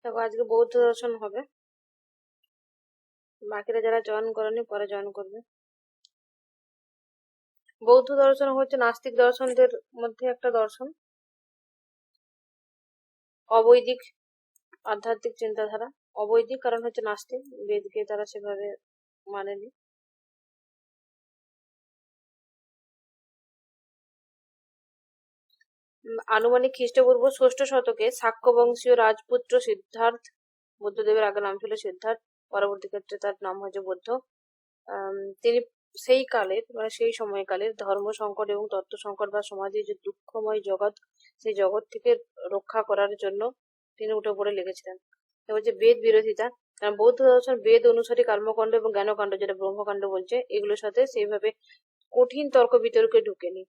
দেখো আজকে বৌদ্ধ দর্শন হবে, বাকিরা যারা জয়েন করেনি পরে জয়েন করবে। বৌদ্ধ দর্শন হচ্ছে নাস্তিক দর্শনদের মধ্যে একটা দর্শন, অবৈদিক আধ্যাত্মিক চিন্তাধারা। অবৈদিক কারণ হচ্ছে নাস্তিক, বেদকে তারা সেভাবে মানেনি। আনুমানিক খ্রিস্টপূর্ব 6ষ্ঠ শতকে শাক্য বংশীয় রাজপুত্র সিদ্ধার্থ, বুদ্ধদেবের আগে নাম ছিল সিদ্ধার্থ, পরবর্তী ক্ষেত্রে তার নাম হয়েছে বুদ্ধ। তিনি সেই কালের মানে সেই সময়কালের ধর্ম সংকট এবং তত্ত্ব সংকট বা সমাজের যে দুঃখময় জগৎ, সেই জগৎ থেকে রক্ষা করার জন্য তিনি উঠে পড়ে লেগেছিলেন। এবার যে বেদ বিরোধিতা, কারণ বৌদ্ধ দর্শন বেদ অনুসারী কর্মকাণ্ড এবং জ্ঞানকাণ্ড, যেটা ব্রহ্মকাণ্ড বলছে, এগুলোর সাথে সেইভাবে কঠিন তর্ক বিতর্কে ঢুকেনি।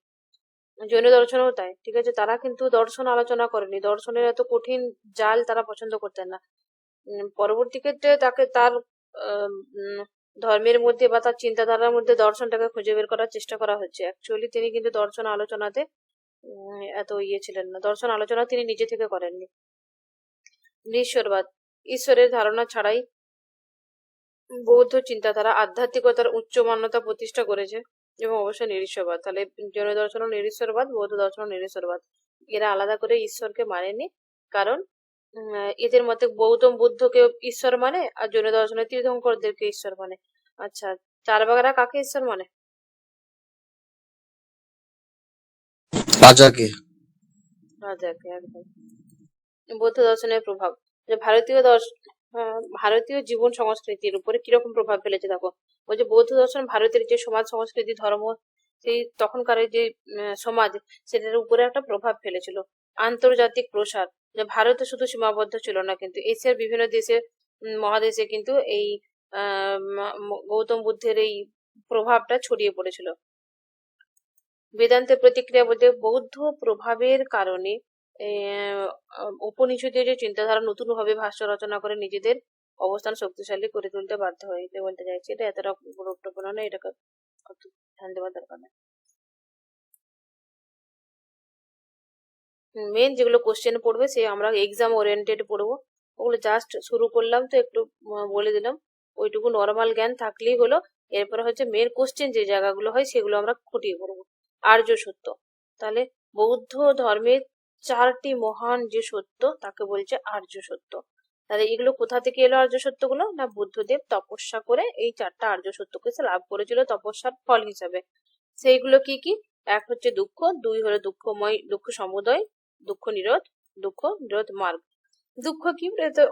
জৈন দর্শনও তাই, ঠিক আছে, তারা কিন্তু দর্শন আলোচনা করেনি, দর্শনের এত কঠিন জাল তারা পছন্দ করতেন না। পরবর্তী ক্ষেত্রে তাকে তার ধর্মের মধ্যে বা তার চিন্তাধারার মধ্যে দর্শনটাকে খুঁজে বের করার চেষ্টা করা হচ্ছে। অ্যাকচুয়ালি তিনি কিন্তু দর্শন আলোচনাতে এত ছিলেন না, দর্শন আলোচনা তিনি নিজে থেকে করেননি। নিশ্বরবাদ, ঈশ্বরের ধারণা ছাড়াই বৌদ্ধ চিন্তাধারা আধ্যাত্মিকতার উচ্চ মান্যতা প্রতিষ্ঠা করেছে, এবং অবশ্যই নিরীশ্বরবাদ। তাহলে জৈন দর্শন ও নিরীশ্বরবাদ, বৌদ্ধ দর্শন ও নিরীশ্বরবাদ, এরা আলাদা করে ঈশ্বরকে মানেনি। কারণ এদের মতে গৌতম বুদ্ধকে ঈশ্বর মানে, আর জৈন দর্শনে তীর্থঙ্করদেরকে ঈশ্বর মানে। আচ্ছা, চারবাগারা কাকে ঈশ্বর মানে? রাজাকে। রাজাকে, একদম। বৌদ্ধ দর্শনের প্রভাব, যে ভারতীয় জীবন সংস্কৃতির উপরে কিরকম প্রভাব ফেলেছে দেখো। বলছে বৌদ্ধ দর্শন ভারতের যে সমাজ সংস্কৃতি ধর্ম, সেই তখনকার যে সমাজ, সেটার উপরে একটা প্রভাব ফেলেছিল। আন্তর্জাতিক প্রসার, যে ভারতে শুধু সীমাবদ্ধ ছিল না, কিন্তু এশিয়ার বিভিন্ন দেশে মহাদেশে কিন্তু এই গৌতম বুদ্ধের এই প্রভাবটা ছড়িয়ে পড়েছিল। বেদান্তের প্রতিক্রিয়া বলতে বৌদ্ধ প্রভাবের কারণে উপনিষদের যে চিন্তাধারা নতুন ভাবে ভাষ্য রচনা করে নিজেদের অবস্থান শক্তিশালী করে তুলতে বাধ্য হয়, এটা বলতে চাইছি। এটা এতটা গুরুত্বপূর্ণ না, এটাকে ধ্যান দেওয়ার দরকার নেই। মেন যেগুলো কোশ্চেন পড়বে সে আমরা এক্সাম ওরিয়েন্টেড পড়বো, ওগুলো জাস্ট শুরু করলাম তো একটু বলে দিলাম, ওইটুকু নর্মাল জ্ঞান থাকলেই হলো। এরপরে হচ্ছে মেন কোশ্চেন যে জায়গাগুলো হয় সেগুলো আমরা খুঁটিয়ে পড়বো। আর্য সত্য, তাহলে বৌদ্ধ ধর্মের 4টি মহান যে সত্য তাকে বলছে আর্য সত্য। তাহলে এগুলো কোথা থেকে এলো আর্য সত্যগুলো? না, বুদ্ধদেব তপস্যা করে এই 4টা আর্য সত্যকে সে লাভ করেছিল তপস্যার ফল হিসাবে। সেইগুলো কি কি? এক হচ্ছে দুঃখ, 2 হলো দুঃখ সমুদয়, দুঃখ নিরোধ মার্গ। দুঃখ কি?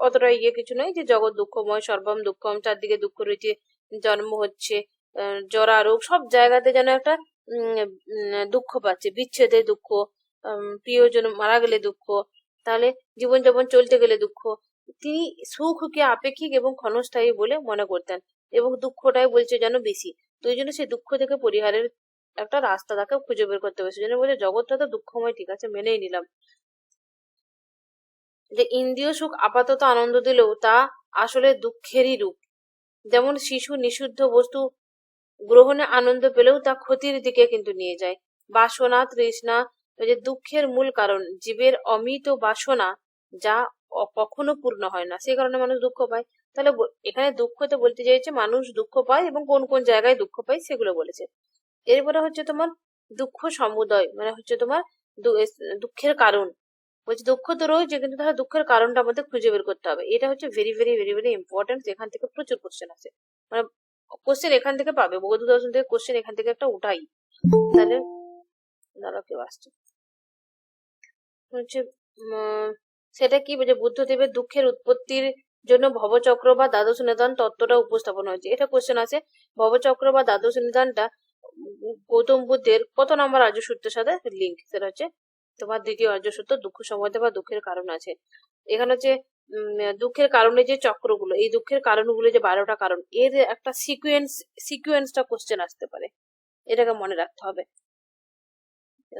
অতটা কিছু নয়, যে জগৎ দুঃখময়, সর্বম দুঃখম, চারদিকে দুঃখ রয়েছে, জন্ম হচ্ছে, জরা রোগ, সব জায়গাতে যেন একটা দুঃখ পাচ্ছে, বিচ্ছেদে দুঃখ, প্রিয়জন মারা গেলে দুঃখ, তাহলে জীবনযাপন চলতে গেলে দুঃখ। তিনি সুখকে আপেক্ষিক এবং ক্ষণস্থায়ী বলে মনে করতেন, এবং দুঃখটাই বলছে যেন বেশি। তো এই জন্য সেই দুঃখ থেকে পরিহারের একটা রাস্তা তাকে খুঁজে বের করতে হবে। সেজন্য বলছে জগৎটা তো দুঃখময়, ঠিক আছে, মেনেই নিলাম। যে ইন্দ্রিয় সুখ আপাতত আনন্দ দিলেও তা আসলে দুঃখেরই রূপ। যেমন শিশু নিষিদ্ধ বস্তু গ্রহণে আনন্দ পেলেও তা ক্ষতির দিকে কিন্তু নিয়ে যায়। বাসনা তৃষ্ণা, যে দুঃখের মূল কারণ জীবের অমিত বাসনা, যা কখনো পূর্ণ হয় না, সেই কারণে মানুষ দুঃখ পায়। তাহলে এখানে দুঃখতে বলতে চাইছে মানুষ দুঃখ পায়, এবং কোন কোন জায়গায় দুঃখ পায় সেগুলো বলেছে। এরপরে হচ্ছে তোমার দুঃখ সমুদয়, মানে হচ্ছে তোমার দুঃখের কারণ। বলছি দুঃখ তো রয়েছে, কিন্তু তাহলে দুঃখের কারণটা আমাদের খুঁজে বের করতে হবে। এটা হচ্ছে very very very very important, এখান থেকে প্রচুর কোশ্চেন আছে, মানে কোশ্চেন এখান থেকে পাবে, বৌদ্ধ দর্শন থেকে কোশ্চেন এখান থেকে একটা উঠাই। তাহলে দাঁড়া, কেউ আসছে, হচ্ছে সেটা কি বলছে, বুদ্ধদেবের দুঃখের উৎপত্তির জন্য ভবচক্র বা দ্বাদশ নিদান তত্ত্বটা উপস্থাপন হয়েছে। এটা কোশ্চেন আছে, ভবচক্র বা দ্বাদশ নিদানটা গৌতম বুদ্ধের কত নম্বর আর্য সূত্রের সাথে লিঙ্ক? সেটা হচ্ছে তোমার দ্বিতীয় আর্য সূত্র, দুঃখ সমুদয় বা দুঃখের কারণ আছে। এখানে হচ্ছে দুঃখের কারণে যে চক্রগুলো, এই দুঃখের কারণগুলো যে 12টা কারণ, এর একটা সিকুয়েন্সটা কোশ্চেন আসতে পারে, এটাকে মনে রাখতে হবে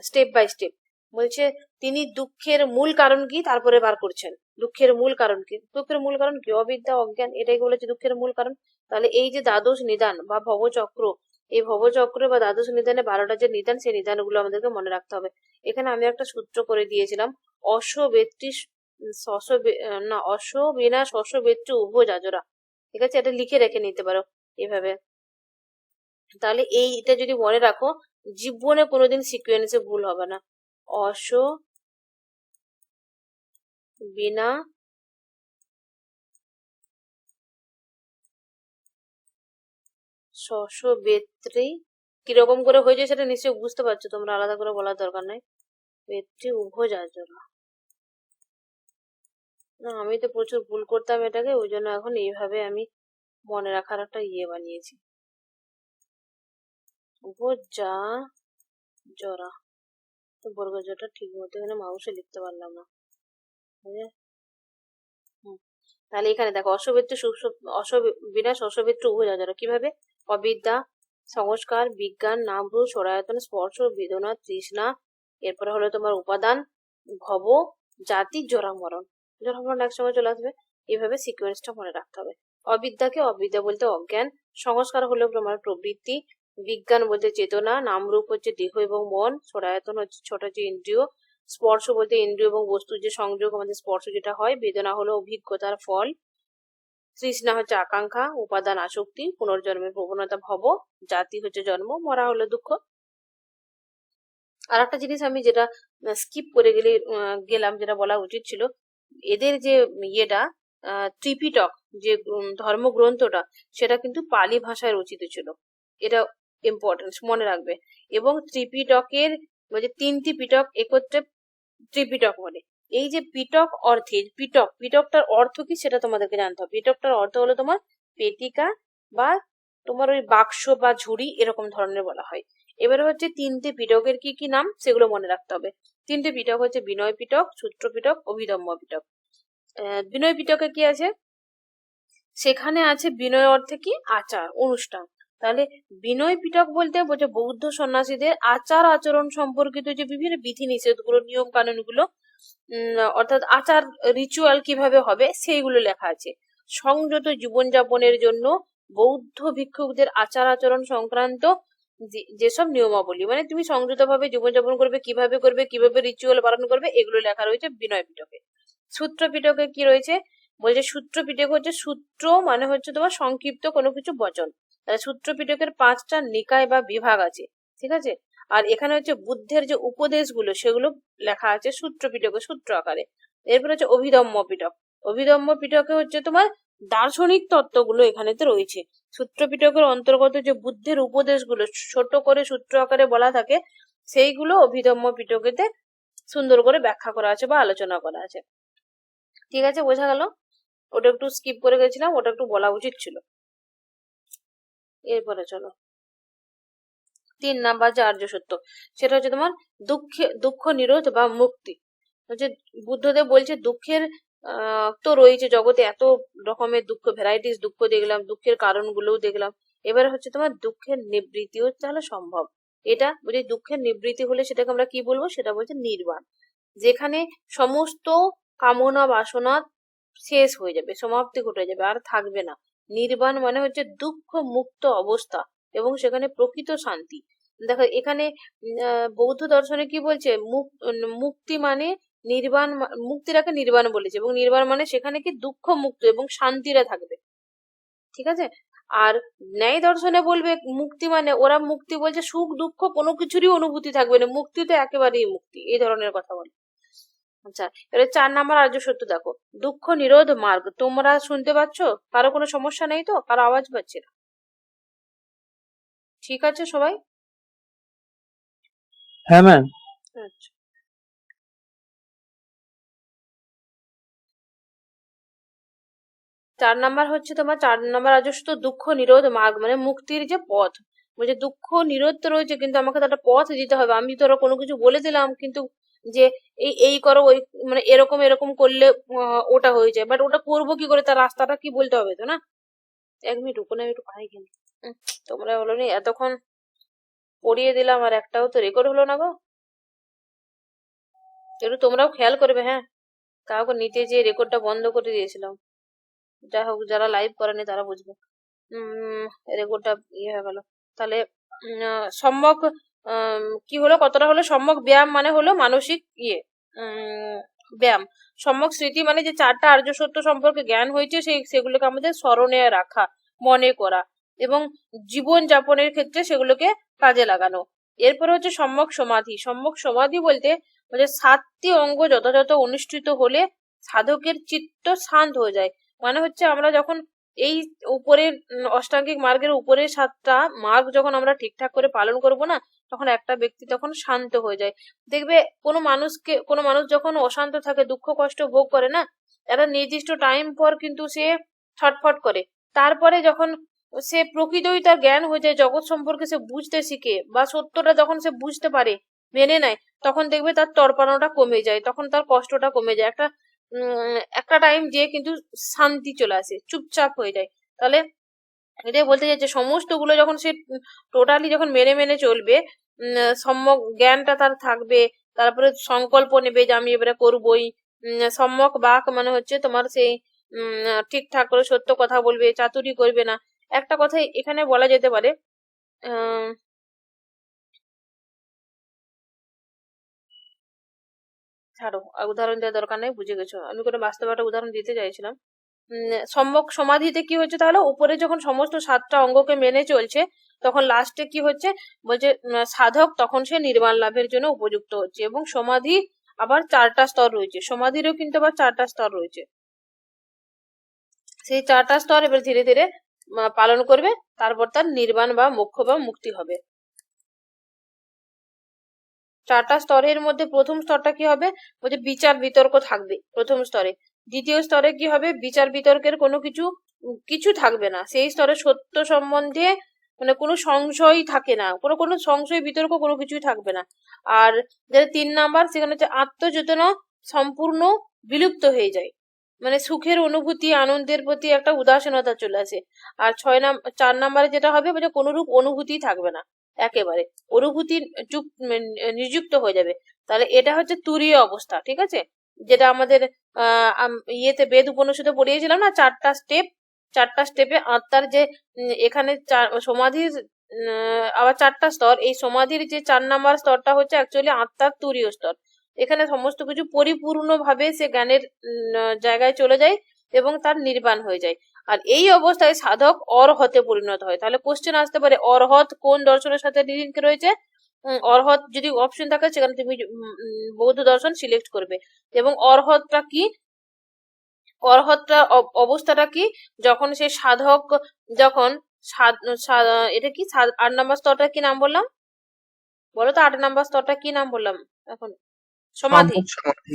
স্টেপ বাই স্টেপ। বলছে তিনি দুঃখের মূল কারণ কি তারপরে বার করছেন। দুঃখের মূল কারণ কি? দুঃখের মূল কারণ কি? অবিদ্যা, অজ্ঞান, এটাই বলেছে দুঃখের মূল কারণ। তাহলে এই যে দ্বাদশ নিদান বা ভবচক্র, এই ভবচক্র বা দ্বাদশ নিদানে 12টা যে নিদান, সেই নিদানগুলো আমাদেরকে মনে রাখতে হবে। এখানে আমি একটা সূত্র করে দিয়েছিলাম, অশ্ববেত্রী না, অস বিনা শস্য বেত্র উভয় যাজরা। ঠিক আছে, এটা লিখে রেখে নিতে পারো এভাবে। তাহলে এইটা যদি মনে রাখো, জীবনে কোনোদিন সিকোয়েন্সে ভুল হবে না। অস বিনা শস্য বেত্রী, কিরকম করে হয়েছে সেটা নিশ্চয়ই বুঝতে পারছো তোমরা, আলাদা করে বলার দরকার নাই। বেত্রী উভয় যাজরা। না, আমি তো প্রচুর ভুল করতাম এটাকে, ওই জন্য এখন এইভাবে আমি মনে রাখার একটা বানিয়েছি। যা জরা, তো বর্গ জটা ঠিক মতো এখানে মাউসে লিখতে পারলাম না। তাহলে এখানে দেখো, বিনা শস্যবিত্র উভয় যাজরা কিভাবে? অবিদ্যা, সংস্কার, বিজ্ঞান, নামরূপ, সরায়তন, স্পর্শ, বেদনা, তৃষ্ণা, এরপরে হলো তোমার উপাদান, ভব, জাতি, জরা, মরণ। জরা মরণ একসঙ্গে চলে আসবে, এইভাবে সিকোয়েন্সটা মনে রাখতে হবে। অবিদ্যাকে অবিদ্যা বলতে অজ্ঞান, সংস্কার হলো তোমার প্রবৃত্তি, বিজ্ঞান বলতে চেতনা, নামরূপ হচ্ছে দেহ এবং মন, সরায়তন হচ্ছে ছোট যে ইন্দ্রিয়, স্পর্শ বলতে ইন্দ্রিয় এবং বস্তুর যে সংযোগ, আমাদের স্পর্শ যেটা হয়, বেদনা হলো অভিজ্ঞতার ফল, তৃষ্ণা হচ্ছে আকাঙ্ক্ষা, উপাদান আসক্তি, পুনর্জন্মের প্রবণতা ভব, জাতি হচ্ছে জন্ম, মরা হলো দুঃখ। আর একটা জিনিস আমি যেটা স্কিপ করে গেলাম, যেটা বলা উচিত ছিল, এদের যে ইয়েটা ত্রিপিটক, যে ধর্মগ্রন্থটা, সেটা কিন্তু পালি ভাষায় রচিত ছিল। এটা ইম্পর্টেন্স মনে রাখবে। এবং ত্রিপিটকের যে 3টি পিটক একত্রে ত্রিপিটক বলে। এই যে পিটক অর্থে পিটকটার অর্থ কি সেটা তোমাদেরকে জানতে হবে। পিটকটার অর্থ হলো তোমার পেটিকা বা তোমার ওই বাক্স বা ঝুড়ি, এরকম ধরনের বলা হয়। এবারে হচ্ছে 3টে পিটকের কি কি নাম সেগুলো মনে রাখতে হবে। 3টে পিটক হচ্ছে বিনয় পিটক, সূত্র পিটক, অভিধম্ম পিটক। বিনয় পিটকে কি আছে? সেখানে আছে বিনয় অর্থে কি? আচার, অনুষ্ঠান। তাহলে বিনয় পিটক বলতে বোঝে বৌদ্ধ সন্ন্যাসীদের আচার আচরণ সম্পর্কিত যে বিভিন্ন বিধি নিষেধ গুলো, নিয়ম কানুন গুলো, অর্থাৎ আচার রিচুয়াল কিভাবে হবে সেইগুলো লেখা আছে। সংযত জীবনযাপনের জন্য বৌদ্ধ ভিক্ষুকদের আচার আচরণ সংক্রান্ত যেসব নিয়মাবলী, মানে তুমি সংযত ভাবে জীবনযাপন করবে, কিভাবে রিচুয়াল পালন করবে, এগুলো লেখা রয়েছে বিনয় পিটকে। সূত্র পিটকে কি রয়েছে? বলছে সূত্র পিটক হচ্ছে, সূত্র মানে হচ্ছে তোমার সংক্ষিপ্ত কোনো কিছু বচন। সূত্র পিটকের 5টা নিকায় বা বিভাগ আছে, ঠিক আছে। আর এখানে হচ্ছে বুদ্ধের যে উপদেশগুলো সেগুলো লেখা আছে সূত্র পিটকে, সূত্র আকারে। এরপর হচ্ছে অভিধম্ম পিটক। অভিধম্ম পিটকে হচ্ছে তোমার দার্শনিক তত্ত্বগুলো এখানেতে রয়েছে। সূত্র পিটকের অন্তর্গত যে বুদ্ধের উপদেশগুলো ছোট করে সূত্র আকারে বলা থাকে, সেইগুলো অভিধম্ম পিটকেতে সুন্দর করে ব্যাখ্যা করা আছে বা আলোচনা করা আছে। ঠিক আছে, বোঝা গেল? ওটা একটু স্কিপ করে গেছিলাম, ওটা একটু বলা উচিত ছিল। এরপরে চলো 3 নাম্বার যে আর্য সত্য, সেটা হচ্ছে তোমার দুঃখ নিরোধ বা মুক্তি। হচ্ছে বুদ্ধদেব বলছে দুঃখের তো রয়েছে জগতে, এত রকমের দুঃখ, ভ্যারাইটিস দুঃখ দেখলাম, দুঃখের কারণগুলোও দেখলাম। এবারে হচ্ছে তোমার দুঃখের নিবৃত্তিও তাহলে সম্ভব। এটা বলছে দুঃখের নিবৃত্তি হলে সেটাকে আমরা কি বলবো? সেটা বলছে নির্বাণ, যেখানে সমস্ত কামনা বাসনা শেষ হয়ে যাবে, সমাপ্তি ঘটে যাবে, আর থাকবে না। নির্বাণ মানে হচ্ছে দুঃখ মুক্ত অবস্থা এবং সেখানে প্রকৃত শান্তি। দেখো এখানে বৌদ্ধ দর্শনে কি বলছে? মুক্তি মানে নির্বাণ, মুক্তিটাকে নির্বাণ বলেছে, এবং নির্বাণ মানে সেখানে কি দুঃখ মুক্ত এবং শান্তিরা থাকবে, ঠিক আছে। আর ন্যায় দর্শনে বলবে মুক্তি মানে, ওরা মুক্তি বলছে সুখ দুঃখ কোনো কিছুরই অনুভূতি থাকবে না, মুক্তি তো একেবারেই মুক্তি, এই ধরনের কথা বলে। আচ্ছা, এবারে 4 নাম্বার আর্য সত্য দেখো, দুঃখ নিরোধ মার্গ। তোমরা শুনতে পাচ্ছ? কারো কোনো সমস্যা নেই তো? কারো আওয়াজ পাচ্ছে না? ঠিক আছে সবাই? হ্যাঁ ম্যাম। আচ্ছা, 4 নাম্বার হচ্ছে তোমার, 4 নাম্বার আর্য সত্য দুঃখ নিরোধ মার্গ, মানে মুক্তির যে পথ। বলছে দুঃখ নিরোধ তো রয়েছে, কিন্তু আমাকে তো একটা পথ দিতে হবে। আমি তো ওরা কোনো কিছু বলে দিলাম, কিন্তু যে এই এই করো, ওই মানে এরকম এরকম করলে ওটা হয়ে যায়, বাট ওটা করবো কি করে, তার রাস্তাটা কি বলতে হবে তো না। 1 মিনিট রুকো না, আমি একটু পাই কিনা। তোমরা হলো নি এতক্ষণ পড়িয়ে দিলাম, আর একটাও তো রেকর্ড হলো না গো। একটু তোমরাও খেয়াল করবে, হ্যাঁ। কাউকে নিতে যে রেকর্ডটা বন্ধ করে দিয়েছিলাম। যাই হোক, যারা লাইভ করেনি তারা বুঝবে। রেকর্ডটা হয়ে গেল। তাহলে সম্যক কি হলো, কতটা হলো? সম্যক ব্যায়াম মানে হলো মানসিক ব্যায়াম। সম্যক স্মৃতি মানে যে 4টা আর্য সত্য সম্পর্কে জ্ঞান হয়েছে সেগুলোকে আমাদের স্মরণে রাখা, মনে করা এবং জীবন যাপনের ক্ষেত্রে সেগুলোকে কাজে লাগানো। এরপরে হচ্ছে সম্যক সমাধি। সম্যক সমাধি বলতে 7টি অঙ্গ যথাযথ অনুষ্ঠিত হলে সাধকের চিত্ত শান্ত হয়ে যায়। মানে হচ্ছে আমরা যখন এই উপরের অষ্টাঙ্গিক মার্গের উপরের 7টা মার্গ যখন আমরা ঠিকঠাক করে পালন করব না, তখন একটা ব্যক্তি তখন শান্ত হয়ে যায়। দেখবে কোনো মানুষ যখন অশান্ত থাকে, দুঃখ কষ্ট ভোগ করে না, একটা নির্দিষ্ট টাইম পর কিন্তু সে ছটফট করে। তারপরে যখন সে প্রকৃতই তার জ্ঞান হয়ে যায়, জগৎ সম্পর্কে সে বুঝতে শিখে বা সত্যটা যখন সে বুঝতে পারে, মেনে নেয়, তখন দেখবে তার তড়পানোটা কমে যায়, তখন তার কষ্টটা কমে যায়। একটা টাইম যে কিন্তু শান্তি চলে আসে, চুপচাপ হয়ে যায়। তাহলে এটাই বলতে চাইছে, সমস্ত গুলো যখন সে টোটালি যখন মেনে মেনে চলবে, সম্যক জ্ঞানটা তার থাকবে, তারপরে সংকল্প নেবে যে আমি এবারে করবোই। সম্যক বাক মানে হচ্ছে তোমার সেই ঠিকঠাক করে সত্য কথা বলবে, চাতুরি করবে না। একটা কথা এখানে বলা যেতে পারে, ছাড়ো, উদাহরণ দেওয়ার দরকার নেই, বুঝে গেছো। আমি কোনো বাস্তব একটা উদাহরণ দিতে চাইছিলাম। সম্যক সমাধিতে কি হচ্ছে, তাহলে উপরে যখন সমস্ত 7টা অঙ্গকে মেনে চলছে, তখন লাস্টে কি হচ্ছে বলছে, সাধক তখন সে নির্বাণ লাভের জন্য উপযুক্ত হচ্ছে। এবং সমাধি আবার 4টা স্তর রয়েছে, সমাধিরও কিন্তু আবার 4টা স্তর রয়েছে। সেই 4টা স্তর এবার ধীরে ধীরে পালন করবে, তারপর তার নির্বাণ বা মোক্ষ বা মুক্তি হবে। 4টা স্তরের মধ্যে প্রথম স্তরটা কি হবে বলছে, বিচার বিতর্ক থাকবে প্রথম স্তরে। দ্বিতীয় স্তরে কি হবে, বিচার বিতর্কের কোনো কিছু থাকবে না, সেই স্তরে সত্য সম্বন্ধে মানে কোনো সংশয় থাকে না, কোনো সংশয় বিতর্ক কোনো কিছুই থাকবে না। আর যেটা 3 নাম্বার, সেখানে হচ্ছে আত্মচেতনা সম্পূর্ণ বিলুপ্ত হয়ে যায়, মানে সুখের অনুভূতি, আনন্দের প্রতি একটা উদাসীনতা চলে আসে। আর 4 নাম্বারে যেটা হবে বলছে, কোনোরূপ অনুভূতি থাকবে না, একেবারে অনুভূতি নিযুক্ত হয়ে যাবে। তাহলে এটা হচ্ছে তুরীয় অবস্থা, ঠিক আছে, যেটা আমাদের ইয়েতে বেদ উপনিষদে পড়িয়েছিলাম না, 4টা স্টেপ। 4টা স্টেপে আত্মার যে এখানে সমাধির আবার 4টা স্তর, এই সমাধির যে 4 নাম্বার স্তরটা হচ্ছে অ্যাকচুয়ালি আত্মার তুরীয় স্তর। এখানে সমস্ত কিছু পরিপূর্ণভাবে সে জ্ঞানের জায়গায় চলে যায় এবং তার নির্বাণ হয়ে যায়। আর এই অবস্থায় সাধক অরহতে পরিণত হয়। তাহলে কোশ্চেন আসতে পারে, অরহত কোন দর্শনের সাথে লিঙ্ক রয়েছে? অরহত যদি অপশন থাকে, সেখানে তুমি বৌদ্ধ দর্শন সিলেক্ট করবে। এবং অরহতটা কি, অরহতটা অবস্থাটা কি, যখন সে সাধক, যখন এটা কি 8 নাম্বার স্তরটা কি নাম বললাম বলো তো, 8 নাম্বার স্তরটা কি নাম বললাম এখন? সমাধি।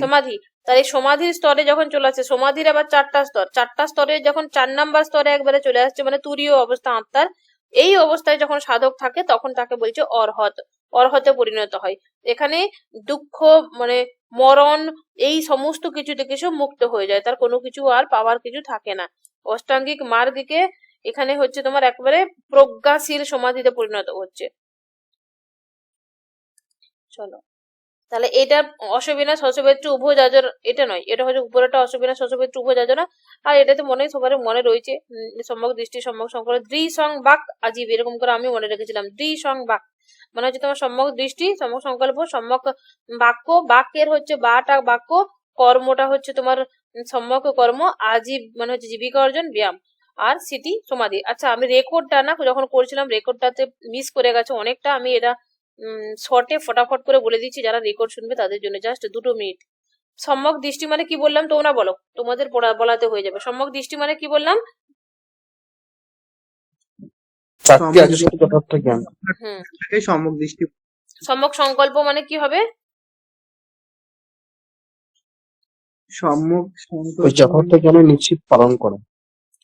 সমাধি। তার এই সমাধির স্তরে যখন চলে আসছে, সমাধির আবার 4টা স্তর, 4টা স্তরে যখন 4 নাম্বার স্তরে একবারে চলে আসছে, মানে তুরীয় অবস্থা আত্মার, এই অবস্থায় যখন সাধক থাকে, তখন তাকে বলছে অরহত, অরহতে পরিণত হয়। এখানে দুঃখ মানে মরণ এই সমস্ত কিছু থেকে সে মুক্ত হয়ে যায়, তার কোনো কিছু আর পাওয়ার কিছু থাকে না। অষ্টাঙ্গিক মার্গকে এখানে হচ্ছে তোমার একবারে প্রজ্ঞাশীল সমাধিতে পরিণত হচ্ছে। চলো, তাহলে এটা অসবিনাশ হর্ষবেত্র উভয় যাজন, এটা নয়, এটা হচ্ছে উপরেটা অসবিনাশ হর্ষবেত্র উভয় যাজনা। আর এটাতে সবার মনে রয়েছে সম্যক দৃষ্টি, সম্যক সংকল্প, দ্বি সং বাক আজীব, এরকম করে আমি মনে রেখেছিলাম। দ্বি সং বাক মানে হচ্ছে তোমার সম্যক দৃষ্টি, সম্যক সংকল্প, সম্যক বাক্য। বাক্যের হচ্ছে বাটা বাক্য, কর্মটা হচ্ছে তোমার সম্যক কর্ম, আজীব মানে হচ্ছে জীবিকা অর্জন, ব্যায়াম, আর স্মৃতি সমাধি। আচ্ছা, আমি রেকর্ডটা না যখন করছিলাম, রেকর্ডটাতে মিস করে গেছে অনেকটা, আমি এটা শর্টে ফটাফট করে বলে দিচ্ছি, যারা রেকর্ড শুনবে তাদের জন্য, জাস্ট 2 মিনিট। সম্যক দৃষ্টি মানে কি বললাম, তোমরা বলো, তোমাদের বলাতে হয়ে যাবে। সম্যক দৃষ্টি মানে কি বললাম? সম্যক দৃষ্টি। সম্যক সংকল্প মানে কি হবে? সম্যক যথার্থ জ্ঞান নিশ্চিত পালন করা।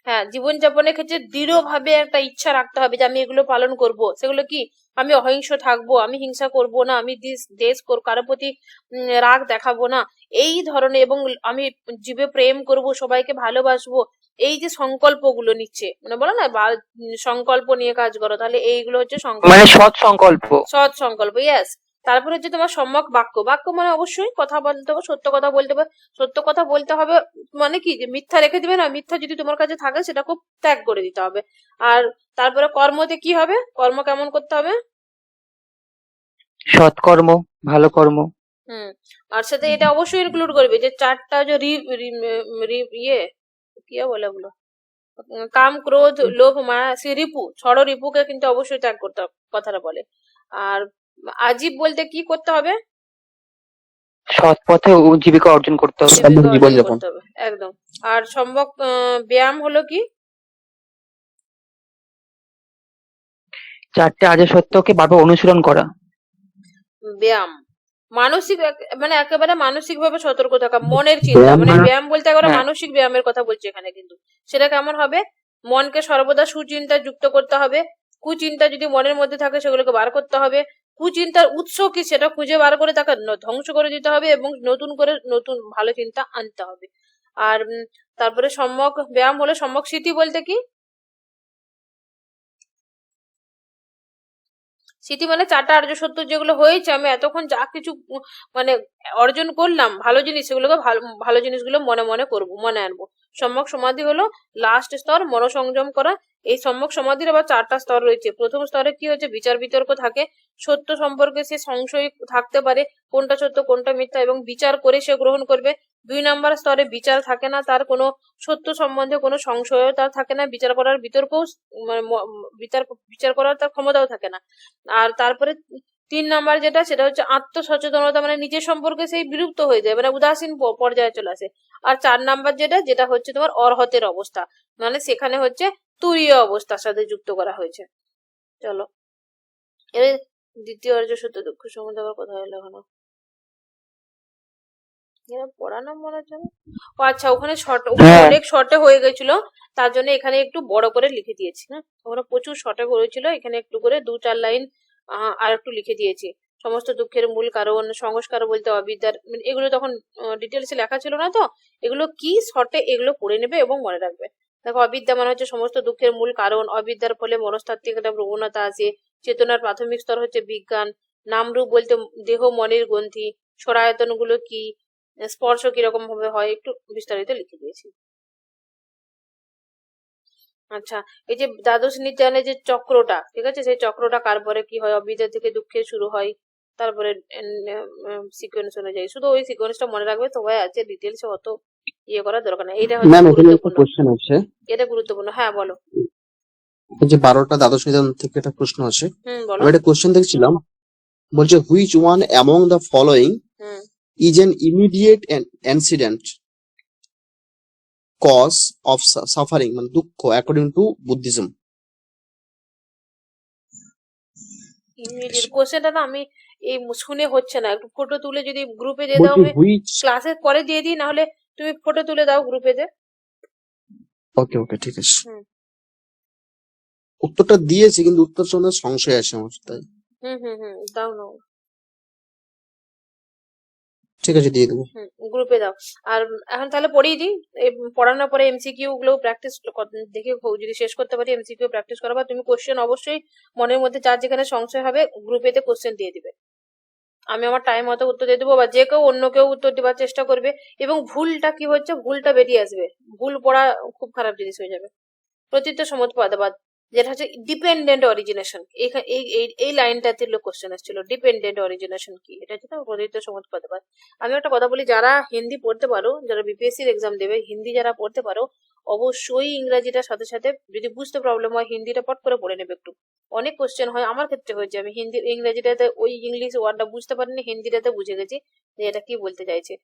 হ্যাঁ, জীবনযাপনের ক্ষেত্রে দৃঢ়ভাবে একটা ইচ্ছা রাখতে হবে যে আমি এগুলো পালন করব। সেগুলো কি, আমি অহিংস থাকবো, আমি হিংসা করব না, আমি দেশ কারো প্রতি রাগ দেখাবো না, এই ধরনের, এবং আমি জীবে প্রেম করব, সবাইকে ভালোবাসবো। এই যে সংকল্পগুলো নিচ্ছে, মানে বলো না সংকল্প নিয়ে কাজ করো, তাহলে এইগুলো হচ্ছে সংকল্প, মানে সৎ সংকল্প। সৎ সংকল্প, ইয়েস। তারপরে হচ্ছে তোমার সম্যক বাক্য। বাক্য মানে অবশ্যই কথা বলতে হবে, সত্য কথা বলতে হবে। সত্য কথা বলতে হবে মানে কি, যে মিথ্যা রেখে দিবে না, মিথ্যা যদি তোমার কাছে থাকে সেটা খুব ত্যাগ করে দিতে হবে। আর তারপরে কর্মতে কি হবে, কর্ম কেমন করতে হবে? সৎকর্ম, ভালো কর্ম। আর সাথে এটা অবশ্যই ইনক্লুড করবে যে 4টা যে ইয়ে কি বলে ওগুলো, কাম ক্রোধ লোভ মায়া, সে রিপু ষড় রিপুকে কিন্তু অবশ্যই ত্যাগ করতে হবে, কথাটা বলে। আর আজীব বলতে কি করতে হবে? সৎ পথে জীবিকা অর্জন করতে হবে। জীবিকা অর্জন জীবনযাপন। করতে হবে, একদম। আর সম্যক ব্যায়াম হলো কি? 4টে আর্য সত্যকে বারবার অনুশীলন করা। ব্যায়াম মানসিক মানে একেবারে মানসিক ভাবে সতর্ক থাকা, মনের চিন্তা, ব্যায়াম মানে মানে- ব্যায়াম বলতে একেবারে হ্যাঁ। মানসিক ব্যায়ামের কথা বলছি এখানে। কিন্তু সেটা কেমন হবে? মনকে সর্বদা সুচিন্তা যুক্ত করতে হবে। কুচিন্তা যদি মনের মধ্যে থাকে সেগুলোকে বার করতে হবে। কুচিন্তার উৎস কি সেটা খুঁজে বার করে তাকে ধ্বংস করে দিতে হবে এবং নতুন করে নতুন ভালো চিন্তা আনতে হবে। আর তারপরে সম্যক ব্যায়াম হলো সম্যক স্মৃতি বলতে কি? স্মৃতি মানে 4টা আর্য সত্য যেগুলো হয়েছে, আমি এতক্ষণ যা কিছু মানে অর্জন করলাম ভালো জিনিস, সেগুলোকে ভালো জিনিসগুলো মনে মনে করবো, মনে আনবো। সম্যক সমাধি হলো লাস্ট স্তর, মনোসংযম করা। এই সম্যক সমাধির আবার 4টা স্তর রয়েছে। প্রথম স্তরে কি হচ্ছে, বিচার বিতর্ক থাকে, সত্য সম্পর্কে সে সংশয় থাকতে পারে, কোনটা সত্য কোনটা মিথ্যা, এবং বিচার করে সে গ্রহণ করবে। 2 নাম্বার স্তরে বিচার থাকে না, তার কোনো সত্য সম্বন্ধে কোনো সংশয় তার থাকে না, বিচার করার বিতর্কও মানে বিচার করার তার ক্ষমতাও থাকে না। আর তারপরে 3 নাম্বার যেটা, সেটা হচ্ছে আত্মসচেতনতা, মানে নিজের সম্পর্কে সেই বিলুপ্ত হয়ে যায়, মানে উদাসীন পর্যায়ে চলে আসে। আর 4 নাম্বার যেটা হচ্ছে তোমার অর্হতের অবস্থা, মানে সেখানে হচ্ছে তুরীয় অবস্থার সাথে যুক্ত করা হয়েছে। চলো এর দ্বিতীয় আর্য সত্য দুঃখ সম্বন্ধে আবার কথা হলো এখনো পড়ানো মনে হচ্ছে না। ও আচ্ছা, ওখানে হ্যাঁ। অনেক শর্টে হয়ে গেছিল, তার জন্য এখানে একটু বড় করে লিখে দিয়েছি। হ্যাঁ, ওখানে প্রচুর শর্টে হয়েছিল, এখানে একটু করে 2-4 লাইন আর একটু লিখে দিয়েছি। সমস্ত দুঃখের মূল কারণ, সংস্কার বলতে অবিদ্যার, মানে এগুলো তখন ডিটেলসে লেখা ছিল না, তো এগুলো কি শর্টে এগুলো পড়ে নেবে এবং মনে রাখবে। দেখো, অবিদ্যা মানে হচ্ছে সমস্ত দুঃখের মূল কারণ। অবিদ্যার ফলে মনস্তাত্ত্বিক একটা প্রবণতা আছে। চেতনার প্রাথমিক স্তর হচ্ছে বিজ্ঞান। নামরূপ বলতে দেহ মনের গ্রন্থি। সরায়তন গুলো কি, স্পর্শ কিরকম ভাবে হয়, একটু বিস্তারিত লিখে দিয়েছি। আচ্ছা, এই যে দ্বাদশ নিত্যায়নের যে চক্রটা, ঠিক আছে, সেই চক্রটা কার পরে কি হয়? অবিদ্যা থেকে দুঃখে শুরু হয়, তারপরে সিকোয়েন্স অনুযায়ী, শুধু ওই সিকোয়েন্সটা মনে রাখবে তো হয়ে আছে, ডিটেলস অত ইয়ে করার দরকার নেই। এটা হচ্ছে ম্যাম এখানে একটা গুরুত্বপূর্ণ, কোশ্চেন আছে, এটা গুরুত্বপূর্ণ। হ্যাঁ বলো। এই যে 12টা দ্বাদশ নিদান থেকে একটা প্রশ্ন আছে। বলো। আমি একটা কোশ্চেন দেখছিলাম, বলছে which one among the following is an immediate antecedent cause of suffering, মানে দুঃখ, অ্যাকর্ডিং টু বুদ্ধিজম। ইমিডিয়েট কোশ্চেনটা না আমি এই শুনে হচ্ছে না, একটু ফটো তুলে যদি গ্রুপে দিয়ে দাও, বলছি আমি হুইচ, ক্লাসের পরে দিয়ে দিই, না হলে তুমি ফটো তুলে দাও গ্রুপে দে। ওকে ওকে ঠিক আছে। উত্তরটা দিয়েছি কিন্তু উত্তর সম্বন্ধে সংশয় আছে আমার, তাই দাও না, ঠিক আছে দিয়ে দেবো। গ্রুপে দাও। আর এখন তাহলে পড়িয়ে দিই, পড়ানোর পরে এমসিকিউ গুলো প্র্যাকটিস দেখে যদি শেষ করতে পারি এমসিকিউ প্র্যাকটিস করাবা। তুমি কোশ্চেন অবশ্যই মনের মধ্যে যার যেখানে সংশয় হবে গ্রুপেতে কোশ্চেন দিয়ে দিবে, আমি আমার টাইম মতো উত্তর দিয়ে দেবো, বা যে কেউ অন্য কেউ উত্তর দেওয়ার চেষ্টা করবে। এবং ভুলটা কি হচ্ছে, ভুলটা বেরিয়ে আসবে, ভুল পড়া খুব খারাপ জিনিস হয়ে যাবে। প্রতীত সমুৎপাদবাদ, যেটা হচ্ছে ডিপেন্ডেন্ট অরিজিনেশন, এই লাইনটাতে কোশ্চেন এসেছিল, ডিপেন্ডেন্ট অরিজিনেশন কি, এটা হচ্ছে প্রতীত সমুৎপাদবাদ। আমি একটা কথা বলি, যারা হিন্দি পড়তে পারো, যারা বিপিএসসির এক্সাম দেবে, হিন্দি যারা পড়তে পারো, অবশ্যই ইংরাজিটার সাথে সাথে, যদি বুঝতে প্রবলেম হয় হিন্দিটা পট করে পড়ে নেবে একটু। অনেক কোশ্চেন হয়, আমার ক্ষেত্রে হয়েছে, আমি হিন্দি ইংরেজিটাতে ওই ইংলিশ ওয়ার্ডটা বুঝতে পারিনি, হিন্দিটাতে বুঝে গেছি যে এটা কি বলতে চাইছে।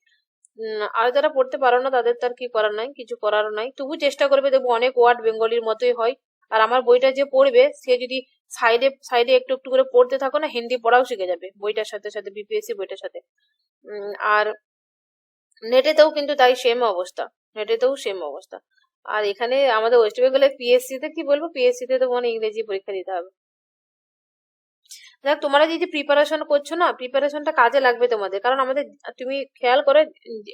আর যারা পড়তে পারো না তাদের তার কি করার নাই, কিছু করার নাই, তবু চেষ্টা করবে, দেখবো অনেক ওয়ার্ড বেঙ্গলির মতোই হয়। আর আমার বইটা যে পড়বে সে যদি সাইডে সাইডে একটু একটু করে পড়তে থাকো না, হিন্দি পড়াও শিখে যাবে বইটার সাথে সাথে, বিপিএসসি বইটার সাথে। আর নেটেতেও কিন্তু তাই সেম অবস্থা, নেটেতেও সেম অবস্থা। আর এখানে আমাদের ওয়েস্ট বেঙ্গলে পিএসসি তে কি বলবো, পিএসসি তে তো মানে ইংরেজি পরীক্ষা দিতে হবে। দেখ, তোমরা যে প্রিপারেশন করছো না, প্রিপারেশনটা কাজে লাগবে তোমাদের, কারণ আমাদের, তুমি খেয়াল করে